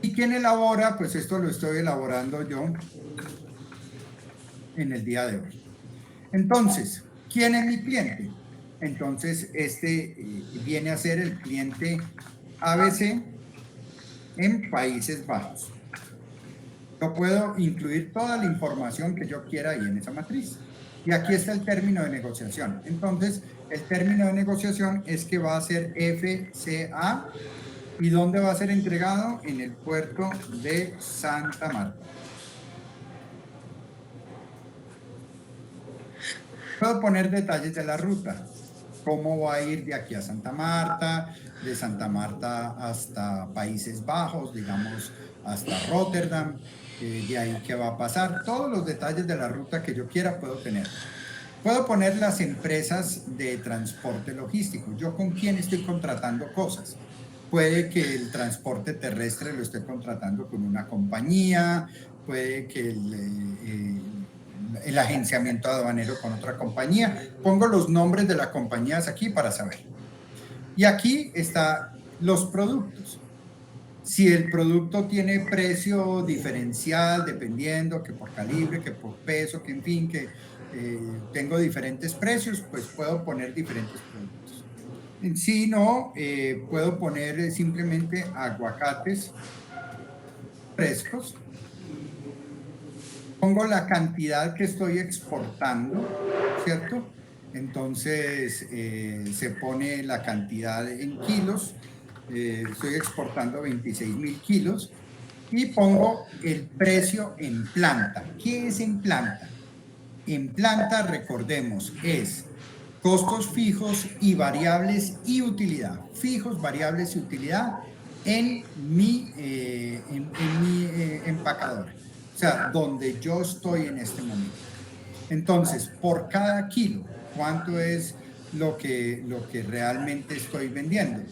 ¿Y quién elabora? Pues esto lo estoy elaborando yo en el día de hoy. Entonces, ¿quién es mi cliente? Entonces, este viene a ser el cliente ABC en Países Bajos. Yo puedo incluir toda la información que yo quiera ahí en esa matriz. Y aquí está el término de negociación. Entonces, el término de negociación es que va a ser FCA. ¿Y dónde va a ser entregado? En el puerto de Santa Marta. Puedo poner detalles de la ruta. Cómo va a ir de aquí a Santa Marta, de Santa Marta hasta Países Bajos, digamos, hasta Rotterdam, de ahí qué va a pasar. Todos los detalles de la ruta que yo quiera puedo tener. Puedo poner las empresas de transporte logístico. Yo con quién estoy contratando cosas. Puede que el transporte terrestre lo esté contratando con una compañía, puede que el agenciamiento aduanero con otra compañía. Pongo los nombres de las compañías aquí para saber. Y aquí están los productos. Si el producto tiene precio diferencial, dependiendo que por calibre, que por peso, que en fin, que tengo diferentes precios, pues puedo poner diferentes productos. Si no, puedo poner simplemente aguacates frescos. Pongo la cantidad que estoy exportando, ¿cierto? Entonces se pone la cantidad en kilos. Estoy exportando 26.000 kilos y pongo el precio en planta. ¿Qué es en planta? En planta, recordemos, es costos fijos y variables y utilidad. Fijos, variables y utilidad en mi empacadora. O sea, donde yo estoy en este momento. Entonces, por cada kilo, ¿cuánto es lo que realmente estoy vendiendo?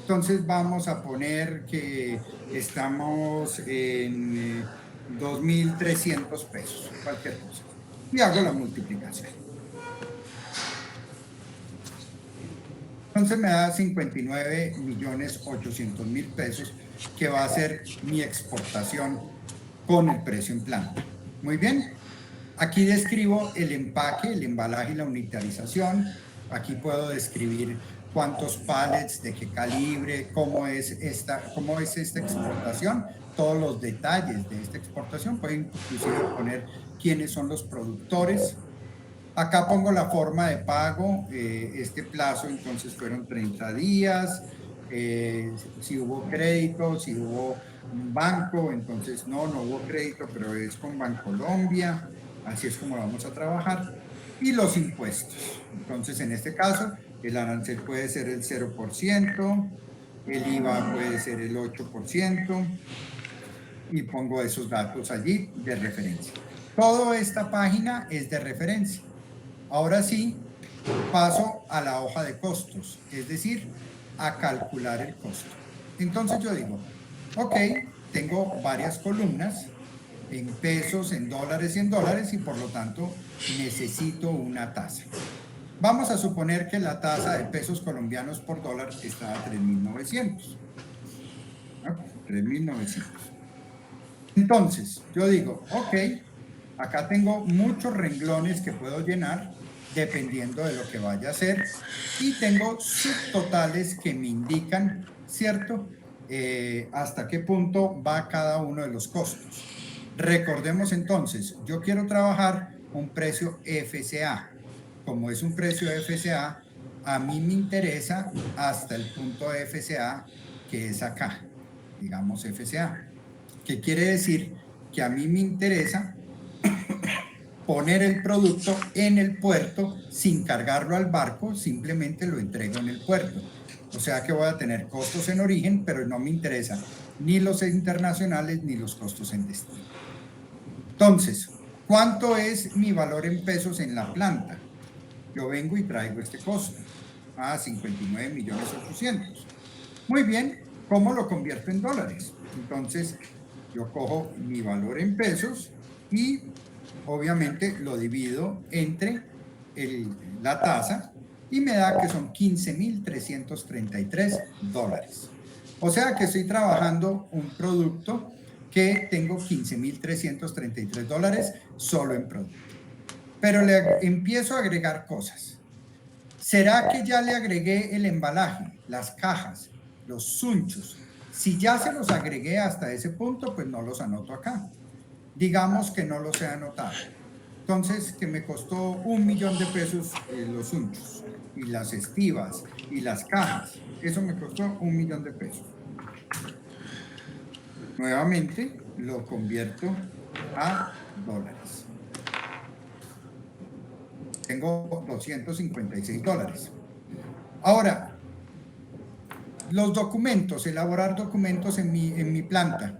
Entonces vamos a poner que estamos en 2.300 pesos, cualquier cosa. Y hago la multiplicación. Entonces me da 59.800.000 pesos, que va a ser mi exportación con el precio en planta. Muy bien. Aquí describo el empaque, el embalaje y la unitarización. Aquí puedo describir cuántos pallets, de qué calibre, cómo es esta exportación, todos los detalles de esta exportación. Puedo inclusive poner quiénes son los productores. Acá pongo la forma de pago, este plazo entonces fueron 30 días, si hubo crédito, si hubo un banco, entonces no hubo crédito, pero es con Bancolombia, así es como vamos a trabajar. Y los impuestos, entonces en este caso el arancel puede ser el 0%, el IVA puede ser el 8%, y pongo esos datos allí de referencia. Toda esta página es de referencia. Ahora sí, paso a la hoja de costos, es decir, a calcular el costo. Entonces yo digo, ok, tengo varias columnas en pesos, en dólares y en dólares, y por lo tanto necesito una tasa. Vamos a suponer que la tasa de pesos colombianos por dólar está a 3.900. ¿No? 3.900. Entonces, yo digo, ok, acá tengo muchos renglones que puedo llenar dependiendo de lo que vaya a hacer, y tengo subtotales que me indican, ¿cierto? Hasta qué punto va cada uno de los costos. Recordemos entonces, yo quiero trabajar un precio FCA. Como es un precio FCA, a mí me interesa hasta el punto FCA, que es acá, digamos FCA. ¿Qué quiere decir? Que a mí me interesa poner el producto en el puerto sin cargarlo al barco, simplemente lo entrego en el puerto. O sea que voy a tener costos en origen, pero no me interesan ni los internacionales ni los costos en destino. Entonces, ¿cuánto es mi valor en pesos en la planta? Yo vengo y traigo este costo a 59.800.000. Muy bien, ¿cómo lo convierto en dólares? Entonces, yo cojo mi valor en pesos y obviamente lo divido entre la tasa y me da que son 15.333 dólares. O sea que estoy trabajando un producto que tengo 15.333 dólares solo en producto. Pero le empiezo a agregar cosas. ¿Será que ya le agregué el embalaje, las cajas, los sunchos? Si ya se los agregué hasta ese punto, pues no los anoto acá. digamos que no los he anotado. Entonces, que me costó $1.000.000 los unchos y las estivas y las cajas. Eso me costó $1.000.000. Nuevamente lo convierto a dólares. Tengo $256. Ahora, los documentos, elaborar documentos en mi planta.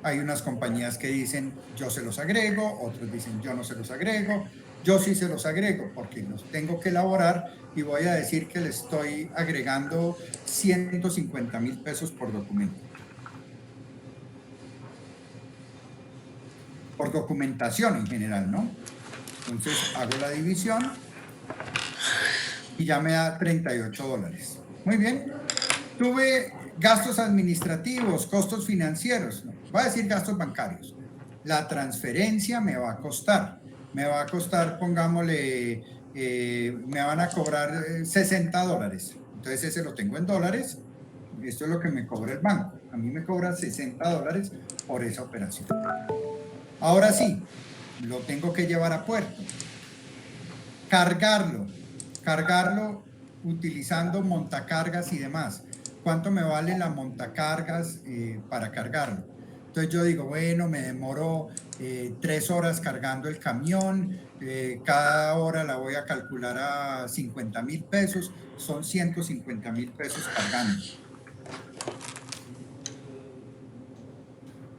Hay unas compañías que dicen yo se los agrego, otros dicen yo no se los agrego. Yo sí se los agrego porque los tengo que elaborar y voy a decir que le estoy agregando $150.000 por documento. Por documentación en general, ¿no? Entonces hago la división y ya me da $38. Muy bien. Tuve gastos administrativos, costos financieros, no, voy a decir gastos bancarios. La transferencia me va a costar, pongámosle, me van a cobrar $60. Entonces ese lo tengo en dólares. Esto es lo que me cobra el banco. A mí me cobra $60 por esa operación. Ahora sí, lo tengo que llevar a puerto. Cargarlo utilizando montacargas y demás. ¿Cuánto me vale la montacargas para cargarlo? Entonces yo digo, bueno, me demoro 3 horas cargando el camión, cada hora la voy a calcular a $50.000, son $150.000 cargando.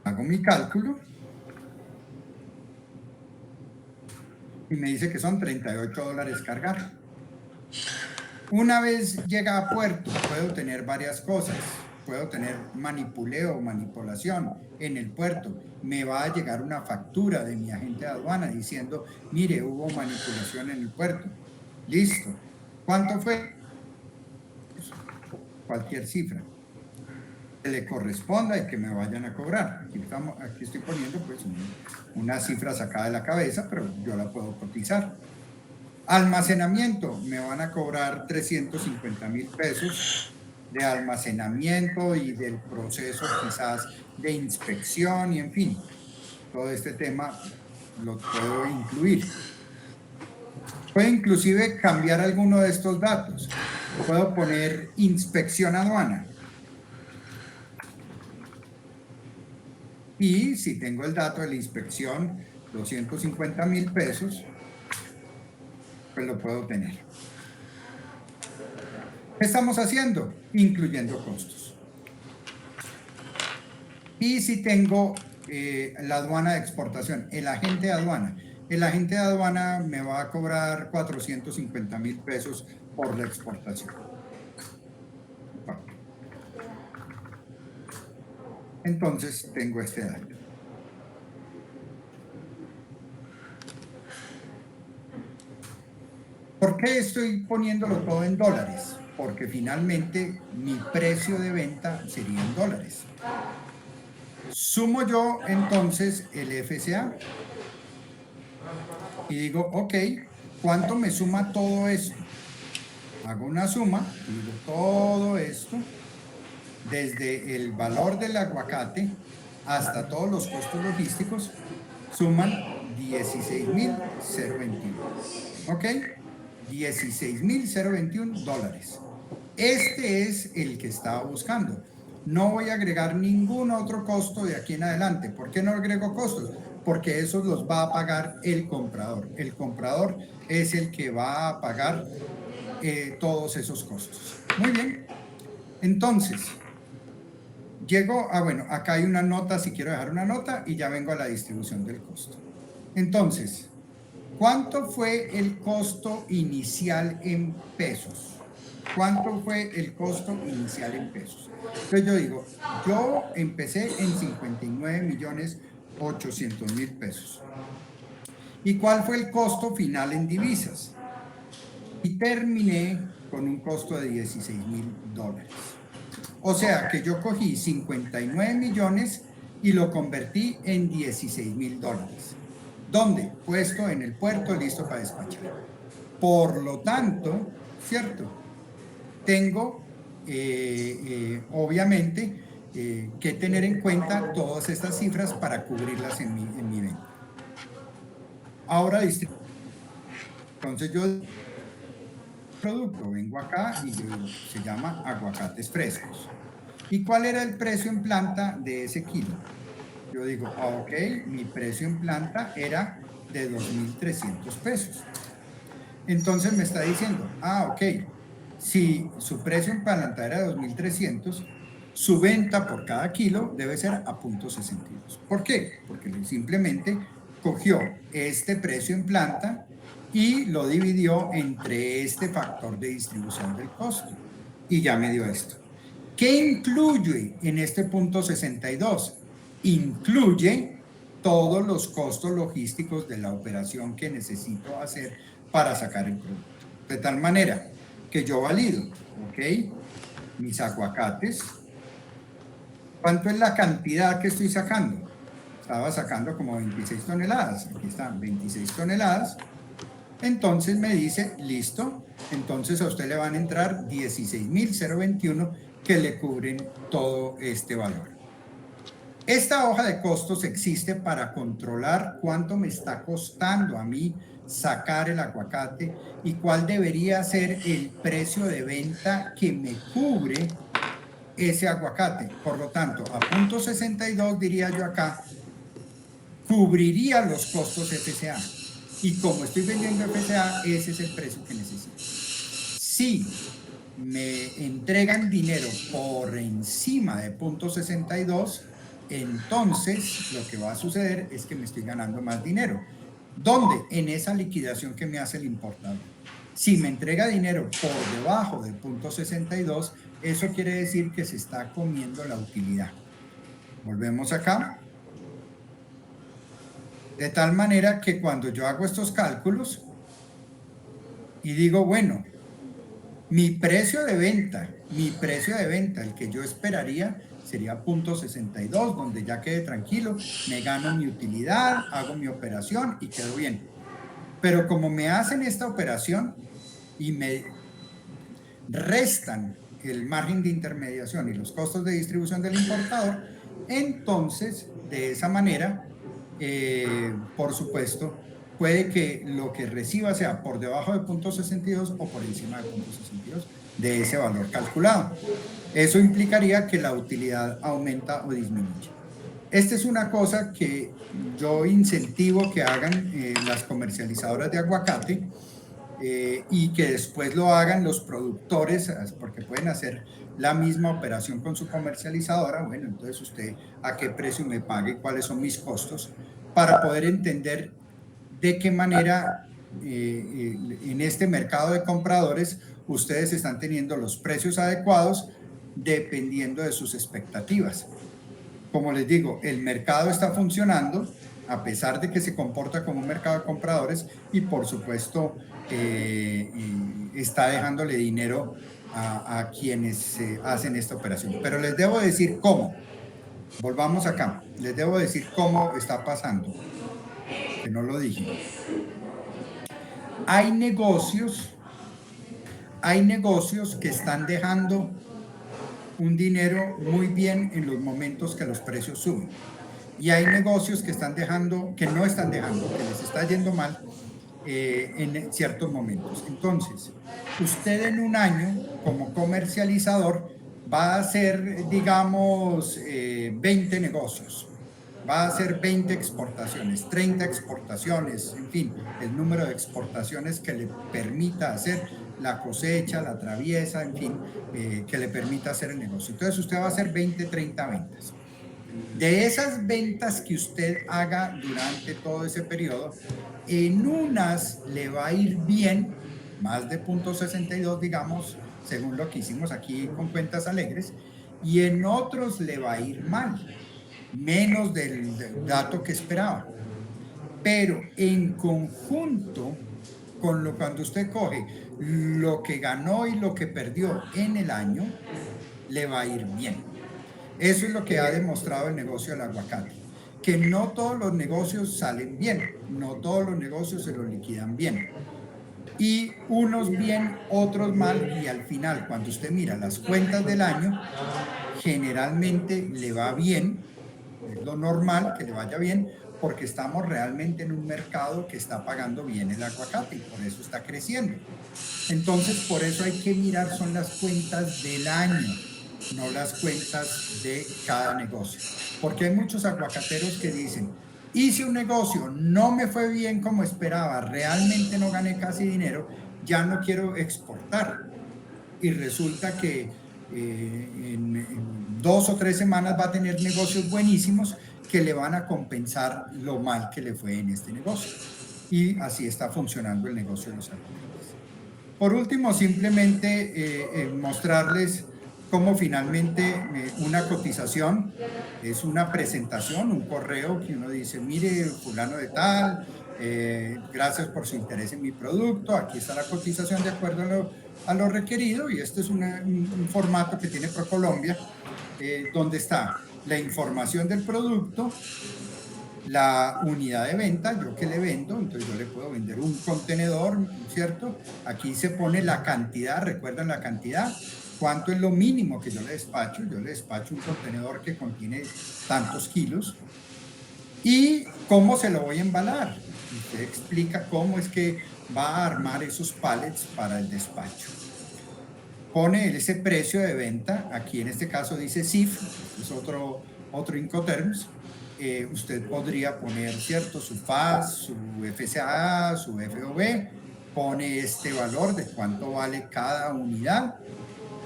Hago mi cálculo y me dice que son $38 cargar. Una vez llega a puerto, puedo tener varias cosas. Puedo tener manipuleo o manipulación en el puerto. Me va a llegar una factura de mi agente de aduana diciendo, mire, hubo manipulación en el puerto. Listo. ¿Cuánto fue? Cualquier cifra que le corresponda y que me vayan a cobrar. Aquí estoy poniendo pues una cifra sacada de la cabeza, pero yo la puedo cotizar. Almacenamiento, me van a cobrar $350.000 de almacenamiento y del proceso quizás de inspección y en fin, todo este tema lo puedo incluir. Puedo inclusive cambiar alguno de estos datos. Puedo poner inspección aduana. Y si tengo el dato de la inspección, $250.000, pues lo puedo tener. ¿Qué estamos haciendo? Incluyendo costos. Y si tengo la aduana de exportación, el agente de aduana me va a cobrar $450.000 por la exportación. Entonces tengo este dato. ¿Por qué estoy poniéndolo todo en dólares? Porque finalmente mi precio de venta sería en dólares. Sumo yo entonces el FCA y digo, ok, ¿cuánto me suma todo esto? Hago una suma y digo, todo esto, desde el valor del aguacate hasta todos los costos logísticos, suman $16.021. ¿Ok? $16.021. Este es el que estaba buscando. No voy a agregar ningún otro costo de aquí en adelante. ¿Por qué no agrego costos? Porque esos los va a pagar el comprador. El comprador es el que va a pagar todos esos costos. Muy bien. Entonces, llego a, bueno, acá hay una nota, si quiero dejar una nota, y ya vengo a la distribución del costo. Entonces, ¿cuánto fue el costo inicial en pesos? ¿Cuánto fue el costo inicial en pesos? Entonces yo digo, yo empecé en $59.800.000. ¿Y cuál fue el costo final en divisas? Y terminé con un costo de $16.000. O sea que yo cogí 59 millones y lo convertí en $16.000. ¿Dónde? Puesto en el puerto, listo para despachar. Por lo tanto, ¿cierto? Tengo, obviamente, que tener en cuenta todas estas cifras para cubrirlas en mi venta. Ahora entonces yo producto, vengo acá y se llama aguacates frescos. ¿Y cuál era el precio en planta de ese kilo? Yo digo, ok, mi precio en planta era de 2.300 pesos. Entonces me está diciendo, ok, si su precio en planta era de 2.300, su venta por cada kilo debe ser a .62. ¿Por qué? Porque simplemente cogió este precio en planta y lo dividió entre este factor de distribución del costo. Y ya me dio esto. ¿Qué incluye en este .62? Incluye todos los costos logísticos de la operación que necesito hacer para sacar el producto. De tal manera que yo valido, ok, mis aguacates. ¿Cuánto es la cantidad que estoy sacando? Estaba sacando como 26 toneladas. Aquí están 26 toneladas. Entonces me dice, listo. Entonces a usted le van a entrar 16.021 que le cubren todo este valor. Esta hoja de costos existe para controlar cuánto me está costando a mí sacar el aguacate y cuál debería ser el precio de venta que me cubre ese aguacate. Por lo tanto, a .62 diría yo acá, cubriría los costos FCA. Y como estoy vendiendo FCA, ese es el precio que necesito. Si me entregan dinero por encima de .62, entonces lo que va a suceder es que me estoy ganando más dinero. ¿Dónde? En esa liquidación que me hace el importador. Si me entrega dinero por debajo del .62, eso quiere decir que se está comiendo la utilidad. Volvemos acá. De tal manera que cuando yo hago estos cálculos y digo, bueno, mi precio de venta, el que yo esperaría sería .62, donde ya quede tranquilo, me gano mi utilidad, hago mi operación y quedo bien. Pero como me hacen esta operación y me restan el margen de intermediación y los costos de distribución del importador, entonces de esa manera, por supuesto, puede que lo que reciba sea por debajo de .62 o por encima de .62 de ese valor calculado. Eso implicaría que la utilidad aumenta o disminuye. Esta es una cosa que yo incentivo que hagan las comercializadoras de aguacate y que después lo hagan los productores, porque pueden hacer la misma operación con su comercializadora. Bueno, entonces usted a qué precio me pague, cuáles son mis costos, para poder entender de qué manera en este mercado de compradores ustedes están teniendo los precios adecuados dependiendo de sus expectativas. Como les digo, el mercado está funcionando a pesar de que se comporta como un mercado de compradores y por supuesto está dejándole dinero a quienes hacen esta operación. Pero les debo decir cómo. Volvamos acá. Les debo decir cómo está pasando. Que no lo dije. Hay negocios que están dejando un dinero muy bien en los momentos que los precios suben. Y hay negocios que no están dejando, que les está yendo mal en ciertos momentos. Entonces, usted en un año, como comercializador, va a hacer, digamos, 20 negocios. Va a hacer 20 exportaciones, 30 exportaciones, en fin, el número de exportaciones que le permita hacer la cosecha, la traviesa, en fin, que le permita hacer el negocio. Entonces usted va a hacer 20, 30 ventas. De esas ventas que usted haga durante todo ese periodo, en unas le va a ir bien, más de .62, digamos, según lo que hicimos aquí con Cuentas Alegres, y en otros le va a ir mal, menos del dato que esperaba. Pero en conjunto, cuando usted coge lo que ganó y lo que perdió en el año, le va a ir bien. Eso es lo que ha demostrado el negocio del aguacate, que no todos los negocios salen bien, no todos los negocios se los liquidan bien. Y unos bien, otros mal, y al final, cuando usted mira las cuentas del año, generalmente le va bien, es lo normal que le vaya bien, porque estamos realmente en un mercado que está pagando bien el aguacate y por eso está creciendo. Entonces, por eso hay que mirar, son las cuentas del año, no las cuentas de cada negocio. Porque hay muchos aguacateros que dicen, hice un negocio, no me fue bien como esperaba, realmente no gané casi dinero, ya no quiero exportar. Y resulta que en 2 o 3 semanas va a tener negocios buenísimos que le van a compensar lo mal que le fue en este negocio. Y así está funcionando el negocio de los aguacates. Por último, simplemente mostrarles cómo finalmente una cotización es una presentación, un correo que uno dice, mire, fulano de tal, gracias por su interés en mi producto, aquí está la cotización de acuerdo a lo requerido, y este es un formato que tiene ProColombia, donde está la información del producto, la unidad de venta, yo que le vendo, entonces yo le puedo vender un contenedor, ¿cierto? Aquí se pone la cantidad, recuerdan la cantidad, cuánto es lo mínimo que yo le despacho un contenedor que contiene tantos kilos, y cómo se lo voy a embalar. Usted explica cómo es que va a armar esos pallets para el despacho. Pone ese precio de venta, aquí en este caso dice CIF, es otro Incoterms. Usted podría poner, ¿cierto?, su FAS, su FCA, su FOB, pone este valor de cuánto vale cada unidad,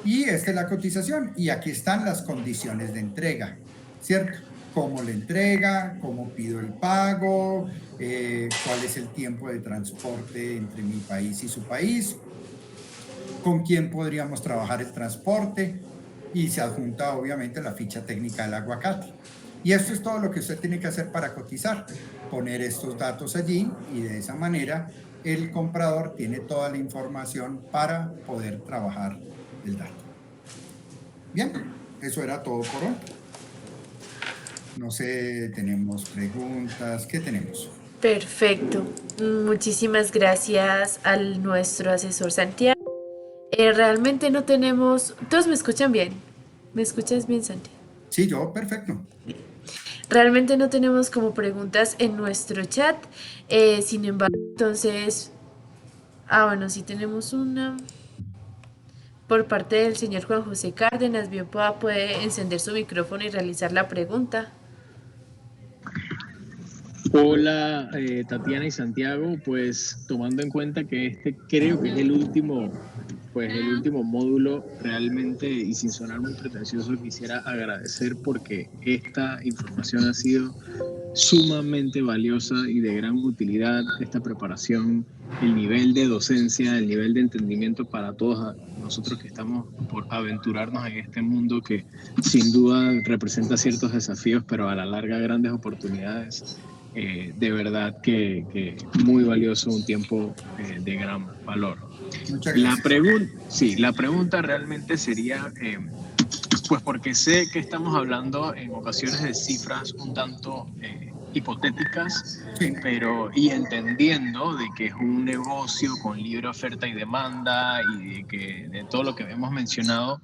y esta es la cotización, y aquí están las condiciones de entrega, ¿cierto? Cómo le entrega, cómo pido el pago, cuál es el tiempo de transporte entre mi país y su país, con quién podríamos trabajar el transporte, y se adjunta obviamente la ficha técnica del aguacate. Y esto es todo lo que usted tiene que hacer para cotizar, poner estos datos allí, y de esa manera el comprador tiene toda la información para poder trabajar el dato. Bien, eso era todo por hoy. No sé, tenemos preguntas, ¿qué tenemos? Perfecto. Muchísimas gracias a nuestro asesor Santiago. Realmente no tenemos... ¿Todos me escuchan bien? ¿Me escuchas bien, Santiago? Sí, yo, perfecto. Realmente no tenemos como preguntas en nuestro chat. Sin embargo, entonces... bueno, sí tenemos una... Por parte del señor Juan José Cárdenas. Bien, puede encender su micrófono y realizar la pregunta. Hola, Tatiana y Santiago, pues tomando en cuenta que este creo que es el último módulo, realmente, y sin sonar muy pretencioso, quisiera agradecer porque esta información ha sido sumamente valiosa y de gran utilidad, esta preparación, el nivel de docencia, el nivel de entendimiento para todos nosotros que estamos por aventurarnos en este mundo que sin duda representa ciertos desafíos, pero a la larga grandes oportunidades. De verdad que muy valioso, un tiempo de gran valor. Muchas gracias. La pregunta realmente sería, pues porque sé que estamos hablando en ocasiones de cifras un tanto hipotéticas, Sí. y entendiendo de que es un negocio con libre oferta y demanda y de todo lo que hemos mencionado,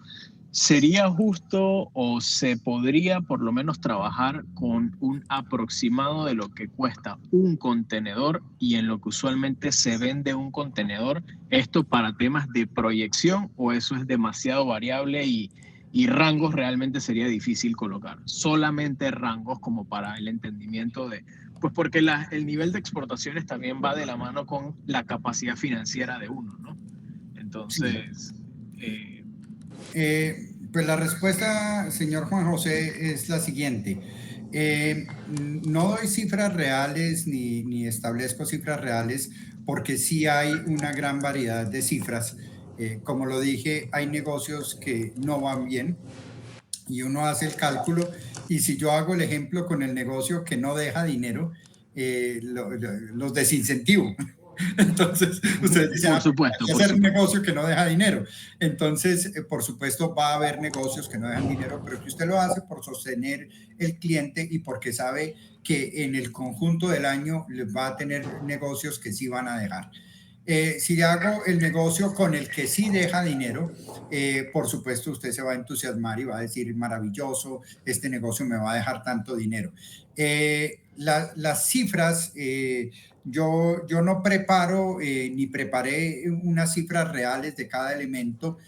¿sería justo o se podría por lo menos trabajar con un aproximado de lo que cuesta un contenedor y en lo que usualmente se vende un contenedor? ¿Esto para temas de proyección o eso es demasiado variable y rangos realmente sería difícil colocar? Solamente rangos como para el entendimiento de... Pues porque el nivel de exportaciones también va de la mano con la capacidad financiera de uno, ¿no? Entonces... Pues la respuesta, señor Juan José, es la siguiente. No doy cifras reales ni establezco cifras reales porque sí hay una gran variedad de cifras. Como lo dije, hay negocios que no van bien y uno hace el cálculo, y si yo hago el ejemplo con el negocio que no deja dinero, los desincentivo. Entonces, ustedes dicen, por supuesto, hay que hacer un negocio que no deja dinero. Entonces, por supuesto, va a haber negocios que no dejan dinero, pero que usted lo hace por sostener el cliente y porque sabe que en el conjunto del año va a tener negocios que sí van a dejar. Si hago el negocio con el que sí deja dinero, por supuesto usted se va a entusiasmar y va a decir, maravilloso, este negocio me va a dejar tanto dinero. Las cifras, yo no preparo ni preparé unas cifras reales de cada elemento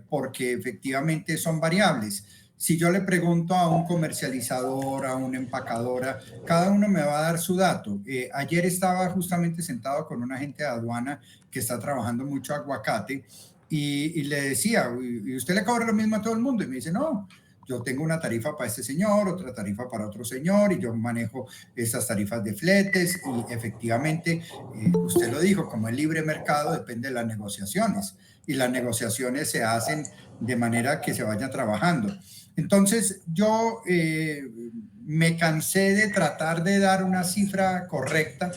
porque efectivamente son variables. Si yo le pregunto a un comercializador, a una empacadora, cada uno me va a dar su dato. Ayer estaba justamente sentado con un agente de aduana que está trabajando mucho aguacate y le decía, ¿y usted le cobra lo mismo a todo el mundo? Y me dice, no, yo tengo una tarifa para este señor, otra tarifa para otro señor y yo manejo esas tarifas de fletes y efectivamente, usted lo dijo, como el libre mercado depende de las negociaciones y las negociaciones se hacen de manera que se vaya trabajando. Entonces yo me cansé de tratar de dar una cifra correcta,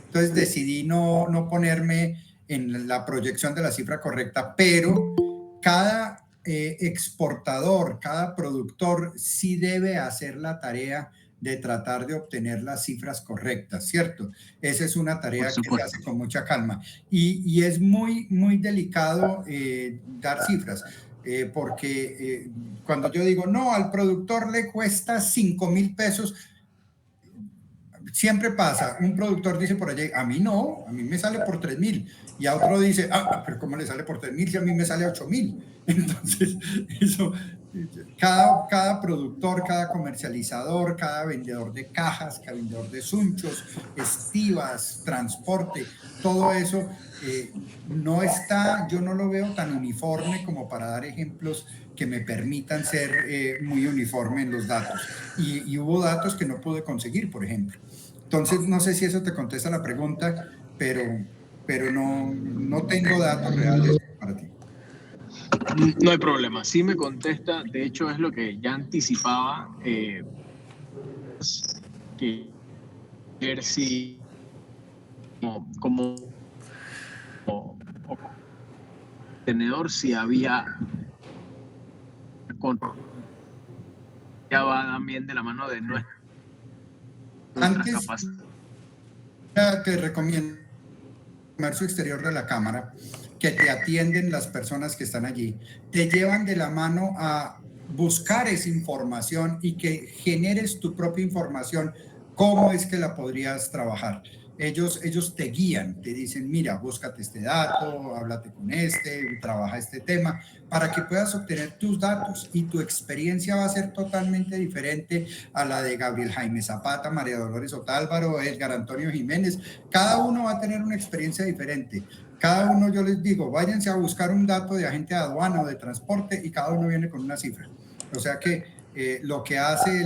entonces decidí no ponerme en la proyección de la cifra correcta, pero cada exportador, cada productor sí debe hacer la tarea de tratar de obtener las cifras correctas, ¿cierto? Esa es una tarea que se hace con mucha calma y es muy delicado dar cifras. Porque cuando yo digo, no, al productor le cuesta 5,000 pesos, siempre pasa, un productor dice por allá, a mí no, a mí me sale por 3,000, y a otro dice, pero ¿cómo le sale por 3,000 si a mí me sale 8,000? Entonces, eso, cada productor, cada comercializador, cada vendedor de cajas, cada vendedor de sunchos, estivas, transporte, todo eso no está, yo no lo veo tan uniforme como para dar ejemplos que me permitan ser muy uniforme en los datos. Y hubo datos que no pude conseguir, por ejemplo. Entonces, no sé si eso te contesta la pregunta, pero no tengo datos reales para ti. No hay problema, sí me contesta, de hecho es lo que ya anticipaba, que ver si como tenedor si había ya va también de la mano de nuestra Antes, capacidad. te recomiendo el comercio exterior de la Cámara, que te atienden las personas que están allí, te llevan de la mano a buscar esa información y que generes tu propia información, cómo es que la podrías trabajar. Ellos te guían, te dicen, mira, búscate este dato, háblate con trabaja este tema, para que puedas obtener tus datos y tu experiencia va a ser totalmente diferente a la de Gabriel Jaime Zapata, María Dolores Otálvaro, Edgar Antonio Jiménez. Cada uno va a tener una experiencia diferente. Cada uno, yo les digo, váyanse a buscar un dato de agente de aduana o de transporte y cada uno viene con una cifra. O sea que lo que hace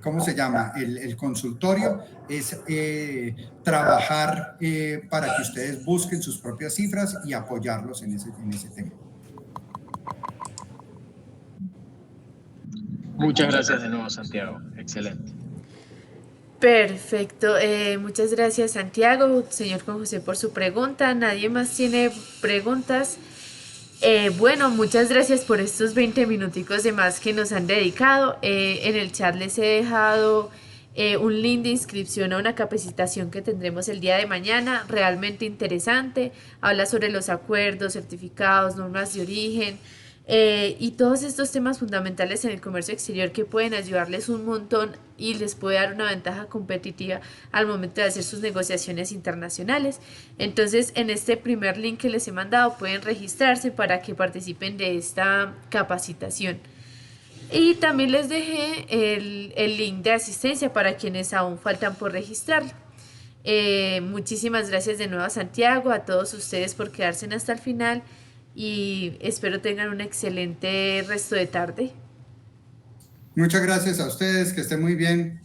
¿cómo se llama? El consultorio es trabajar para que ustedes busquen sus propias cifras y apoyarlos en ese tema. Muchas gracias de nuevo, Santiago. Excelente. Perfecto, muchas gracias Santiago, señor Juan José, por su pregunta. ¿Nadie más tiene preguntas? Bueno, muchas gracias por estos 20 minuticos de más que nos han dedicado. En el chat les he dejado un link de inscripción a una capacitación que tendremos el día de mañana, realmente interesante. Habla sobre los acuerdos, certificados, normas de origen y todos estos temas fundamentales en el comercio exterior que pueden ayudarles un montón y les puede dar una ventaja competitiva al momento de hacer sus negociaciones internacionales. Entonces, en este primer link que les he mandado pueden registrarse para que participen de esta capacitación. Y también les dejé el link de asistencia para quienes aún faltan por registrarlo. Muchísimas gracias de nuevo a Santiago, a todos ustedes por quedarse hasta el final y espero tengan un excelente resto de tarde. Muchas gracias a ustedes, que estén muy bien.